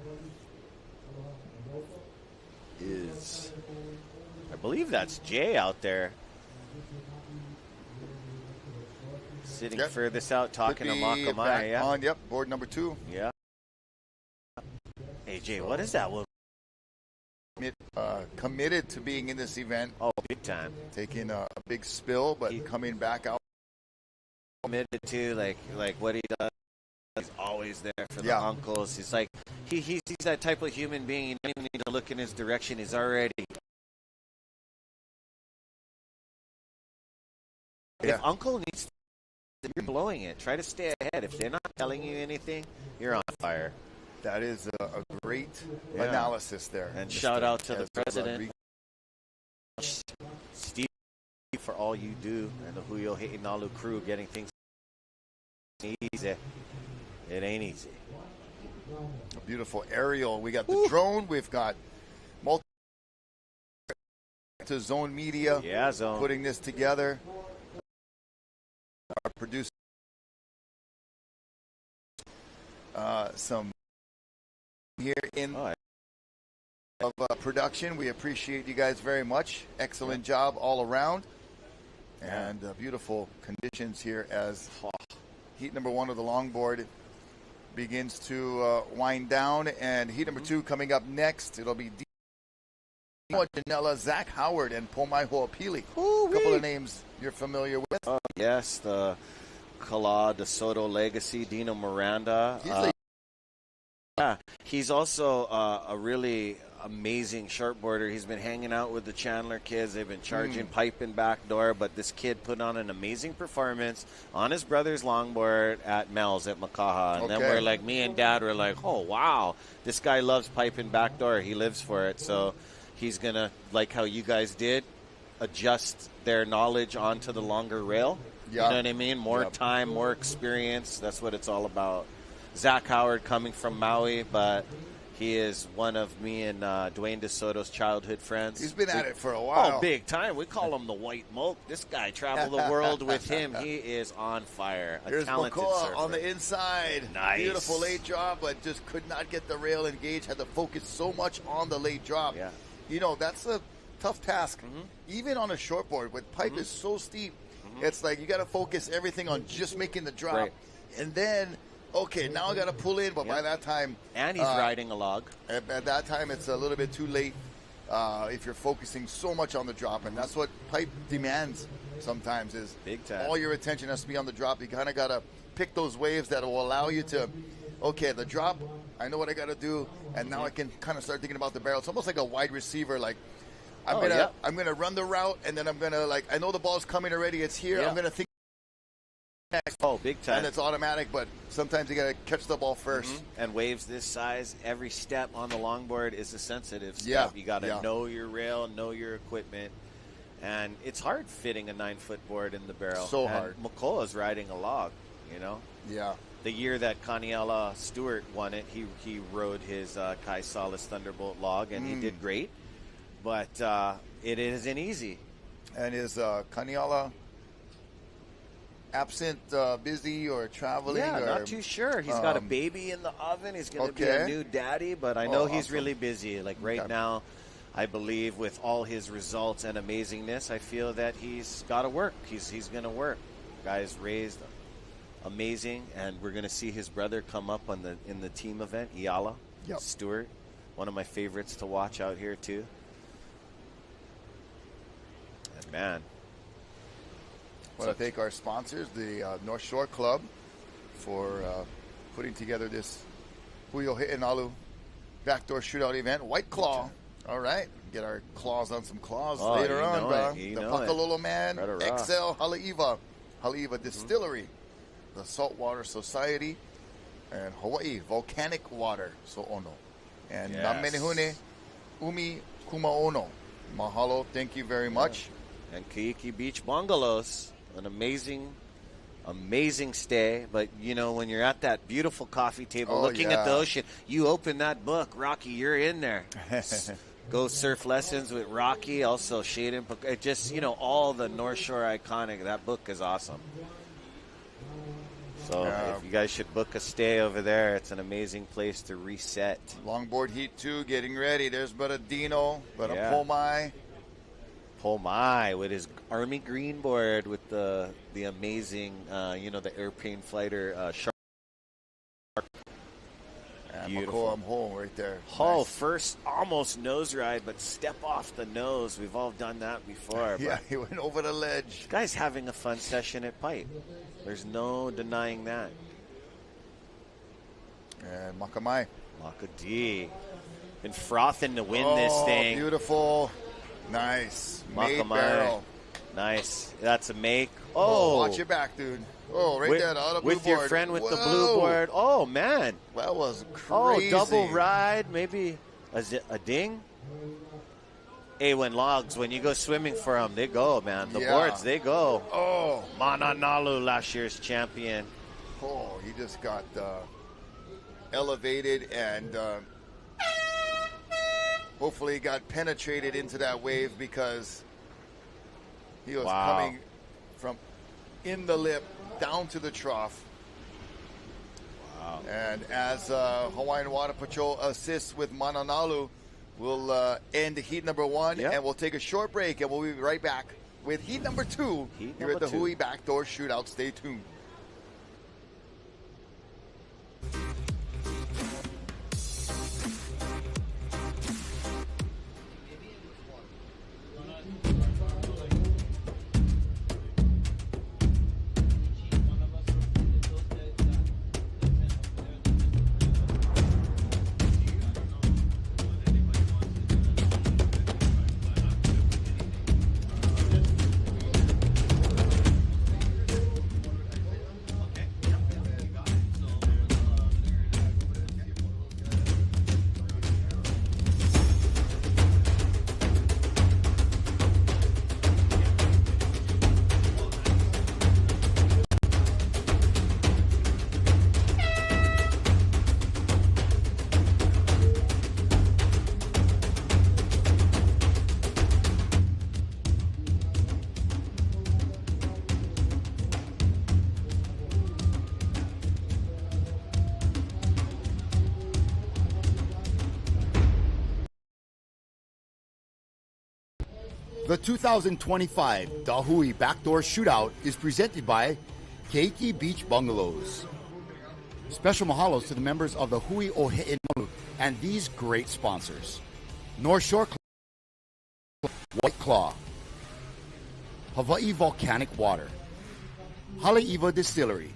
is, I believe that's Jay out there. Sitting furthest out, talking to Makamai. Yeah. On, board number 2. Yeah. Hey, Jay, what is that? Committed to being in this event. Oh, big time. Taking a big spill, but coming back out. Committed to, like what he does. He's always there for the uncles. He's like, he's that type of human being. You don't even need to look in his direction. He's already. If uncle needs to, you're blowing it. Try to stay ahead. If they're not telling you anything, you're on fire. That is a great analysis there. And shout out to the president, Steve, for all you do, and the Hui Hinalu crew getting things easy. It ain't easy. A beautiful aerial. We got the drone. We've got multi to Zone Media. Yeah, Zone. Putting this together. Our producer. Some here in of production. We appreciate you guys very much. Excellent job all around. And beautiful conditions here as heat number 1 of the longboard begins to wind down. And heat number 2 coming up next. It'll be Janela, Zach Howard, and Pomai Ho'opili. A couple of names you're familiar with. Yes, the Kala DeSoto legacy, Dino Miranda. He's also a really amazing shortboarder. He's been hanging out with the Chandler kids. They've been charging pipe and backdoor, but this kid put on an amazing performance on his brother's longboard at Mel's at Makaha. And then we're like, me and Dad were like, oh, wow, this guy loves pipe and backdoor. He lives for it. So he's going to, like how you guys did, adjust their knowledge onto the longer rail. You know what I mean? More time, more experience. That's what it's all about. Zach Howard coming from Maui, but he is one of me and Dwayne DeSoto's childhood friends. He's been at it for a while. Oh, big time. We call him the White Moke. This guy traveled the world with him. He is on fire. Here's talented Makoa surfer. on the inside. Nice. Beautiful late drop, but just could not get the rail engaged. Had to focus so much on the late drop. Yeah. You know, that's a tough task. Even on a shortboard, with pipe is so steep, it's like you got to focus everything on just making the drop. Right. And then, okay, now I got to pull in, but by that time... And he's riding a log. At that time, it's a little bit too late if you're focusing so much on the drop. And that's what pipe demands sometimes is big time. All your attention has to be on the drop. You kind of got to pick those waves that will allow you to, okay, the drop, I know what I got to do, and now I can kind of start thinking about the barrel. It's almost like a wide receiver, like I'm gonna run the route, and then I'm gonna, like, I know the ball's coming already, it's here, I'm gonna think next. Oh, big time. And it's automatic, but sometimes you gotta catch the ball first. And waves this size, every step on the longboard is a sensitive step. You gotta know your rail, know your equipment. And it's hard fitting a 9-foot board in the barrel. So hard. Makoa's riding a log, you know? Yeah. The year that Kaniela Stewart won it, he rode his Kai Salas Thunderbolt log, and he did great. but it isn't easy. And is Kaniala absent, busy, or traveling? Yeah, or, not too sure. He's got a baby in the oven. He's going to be a new daddy, but I know he's really busy. Like right now, I believe with all his results and amazingness, I feel that he's got to work. He's going to work. Guy's raised amazing, and we're going to see his brother come up in the team event, Iala Stewart, one of my favorites to watch out here too. And man, I want to thank our sponsors, the North Shore Club, for putting together this Hui Backdoor Shootout event. White Claw. All right. Get our claws on some claws later on, bro. The Pakalolo Man, XL Haleiwa Distillery, the Saltwater Society, and Hawaii Volcanic Water, so ono. And Namenihune Umi Kumaono. Mahalo, thank you very much. And Keiki Beach Bungalows, an amazing stay. But, you know, when you're at that beautiful coffee table looking at the ocean, you open that book, Rocky, you're in there. Go surf lessons with Rocky, also Shaden. Just, you know, all the North Shore iconic. That book is awesome. So if you guys should book a stay over there, it's an amazing place to reset. Longboard Heat 2 getting ready. There's Dino, Pomai. Pomai with his Army green board with the amazing, the airplane fighter shark. Beautiful. I'm home right there. Oh, nice. First almost nose ride, but step off the nose. We've all done that before. Yeah, he went over the ledge. This guy's having a fun session at Pipe. There's no denying that. And Makamai. Maka D. Been frothing to win this thing. Beautiful. Nice. Made barrel. Nice. That's a make. Oh. Watch your back, dude. Oh, right there, on the blue with your board. friend with the blue board. Oh, man. That was crazy. Oh, double ride, maybe a ding. Hey, when you go swimming for them, they go, man. The boards, they go. Oh. Mananalu, last year's champion. Oh, he just got elevated and hopefully got penetrated into that wave because he was coming from in the lip down to the trough. Wow. And as Hawaiian Water Patrol assists with Mananalu, we'll end heat number 1, and we'll take a short break, and we'll be right back with heat number 2 here at the Hui Backdoor Shootout. Stay tuned. The 2025 Hui Backdoor Shootout is presented by Keiki Beach Bungalows. Special mahalos to the members of the Hui Ohe'enalu and these great sponsors. North Shore Club, White Claw, Hawaii Volcanic Water, Haleiwa Distillery,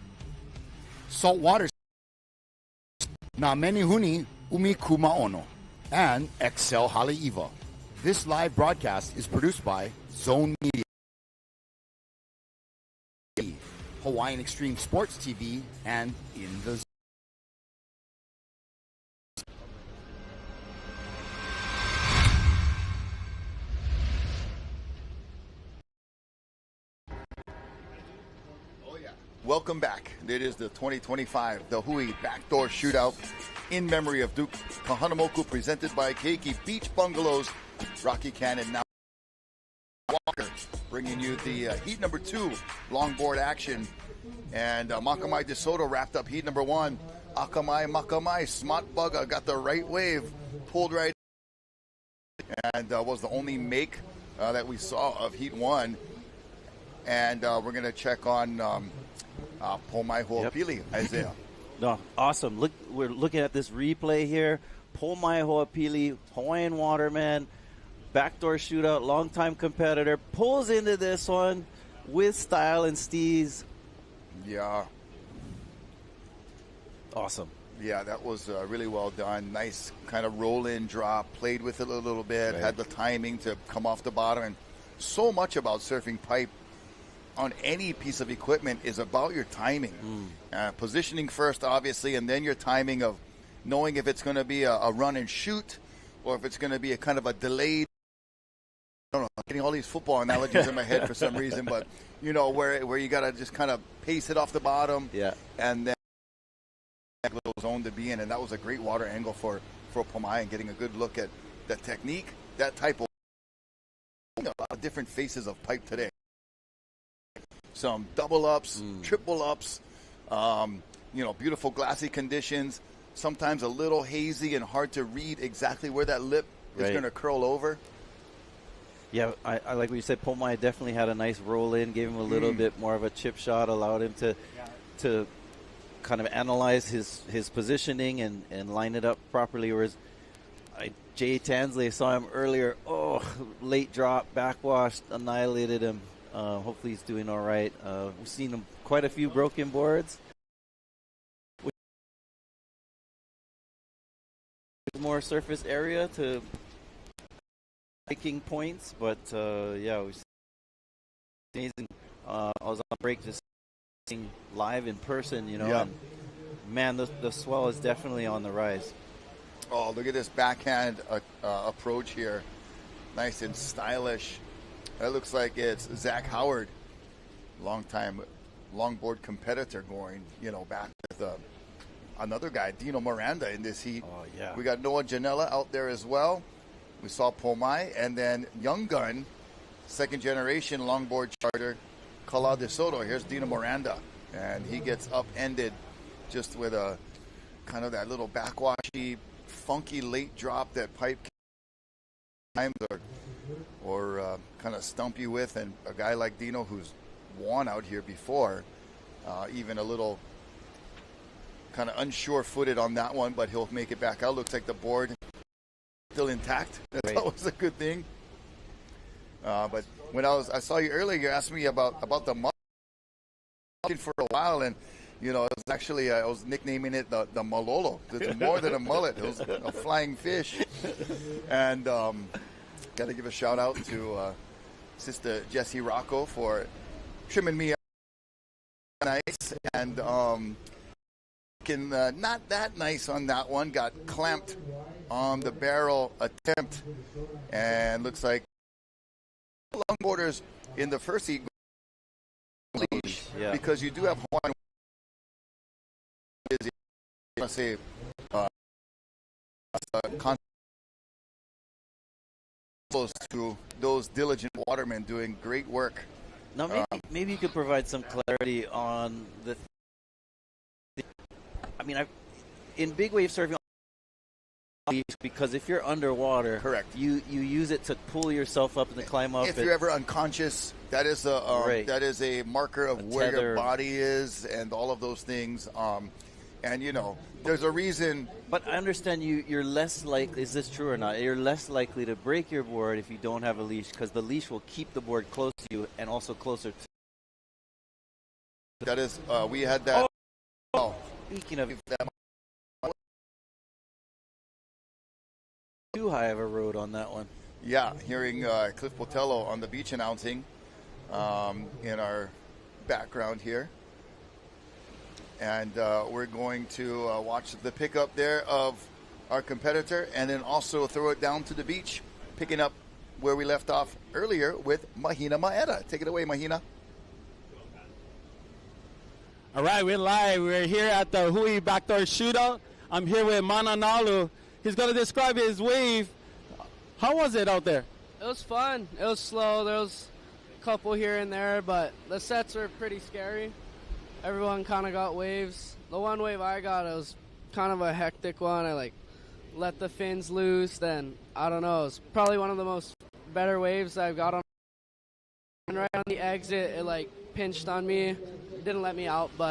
Saltwater, Namenihune Umi Kumaono, and XL Haleiwa. This live broadcast is produced by Zone Media, Hawaiian Extreme Sports TV, and In the Zone. Welcome back. It is the 2025 Hui Backdoor Shootout in memory of Duke Kahanamoku, presented by Keiki Beach Bungalows Rocky Cannon now Walker bringing you the heat number 2 longboard action. And Makamai DeSoto wrapped up heat number 1. Makamai, Smart Bugger got the right wave, pulled right and was the only make that we saw of heat 1. And we're going to check on Pomai Ho'opili, Isaiah. No, awesome. Look, we're looking at this replay here. Pomai Ho'opili, Hawaiian Waterman, backdoor shootout, longtime competitor, pulls into this one with style and steez. Yeah. Awesome. Yeah, that was really well done. Nice kind of roll-in drop, played with it a little bit, had the timing to come off the bottom. And so much about surfing pipe on any piece of equipment is about your timing. Positioning first, obviously, and then your timing of knowing if it's going to be a run and shoot or if it's going to be a kind of a delayed. I don't know, I'm getting all these football analogies in my head for some reason, but you know, where you got to just kind of pace it off the bottom, and then little zone to be in, and that was a great water angle for Pomai, and getting a good look at that technique, that type of a lot of different faces of pipe today. Some double ups, triple ups, beautiful glassy conditions. Sometimes a little hazy and hard to read exactly where that lip is going to curl over. Yeah, I like what you said. Pomai definitely had a nice roll in, gave him a little bit more of a chip shot, allowed him to kind of analyze his positioning and line it up properly. Whereas Jay Tansley, saw him earlier. Oh, late drop, backwash, annihilated him. Hopefully he's doing all right. We've seen him quite a few broken boards. More surface area to hiking points, but yeah, we amazing. I was on break just seeing live in person, and man, the swell is definitely on the rise. Oh, look at this backhand approach here, nice and stylish. That looks like it's Zach Howard, longtime longboard competitor, going back with another guy, Dino Miranda, in this heat. Oh, yeah. We got Noah Janela out there as well. We saw Pomai, and then young gun, second generation longboard charter, Kala DeSoto. Here's Dino Miranda, and he gets upended just with a kind of that little backwashy, funky late drop that pipe times or kind of stump you with. And a guy like Dino, who's won out here before, even a little kind of unsure-footed on that one, but he'll make it back out. Looks like the board still intact. That's always a good thing. But when I saw you earlier, you asked me about the mullet for a while, and it was actually I was nicknaming it the malolo. It's more than a mullet; it was a flying fish. And got to give a shout out to Sister Jessie Rocco for trimming me up nice, and not that nice on that one. Got clamped on the barrel attempt, and looks like longboarders in the first heat leash, because you do have Hawaiian. I want to say close to those diligent watermen doing great work. Now, maybe you could provide some clarity on the. I mean, in big wave surfing, because if you're underwater, correct, you use it to pull yourself up and to climb up. If you're ever unconscious, that is a marker of where your body is and all of those things. And there's a reason. But I understand you're less likely. Is this true or not? You're less likely to break your board if you don't have a leash, because the leash will keep the board close to you and also closer to. That is, we had that. Oh. Speaking of that, too high of a road on that one. Yeah, hearing Cliff Botello on the beach announcing in our background here. And we're going to watch the pickup there of our competitor, and then also throw it down to the beach, picking up where we left off earlier with Mahina Maeda. Take it away, Mahina. All right, we're live. We're here at the Hui BackDoor Shootout. I'm here with Mana Nalu. He's going to describe his wave, How was it out there? It was fun. It was slow. There was a couple here and there, but the sets were pretty scary. Everyone kind of got waves. The one wave I got, it was kind of a hectic one. I let the fins loose. Then I don't know. It's probably one of the most better waves I've got on. And right on the exit, it pinched on me. It didn't let me out, but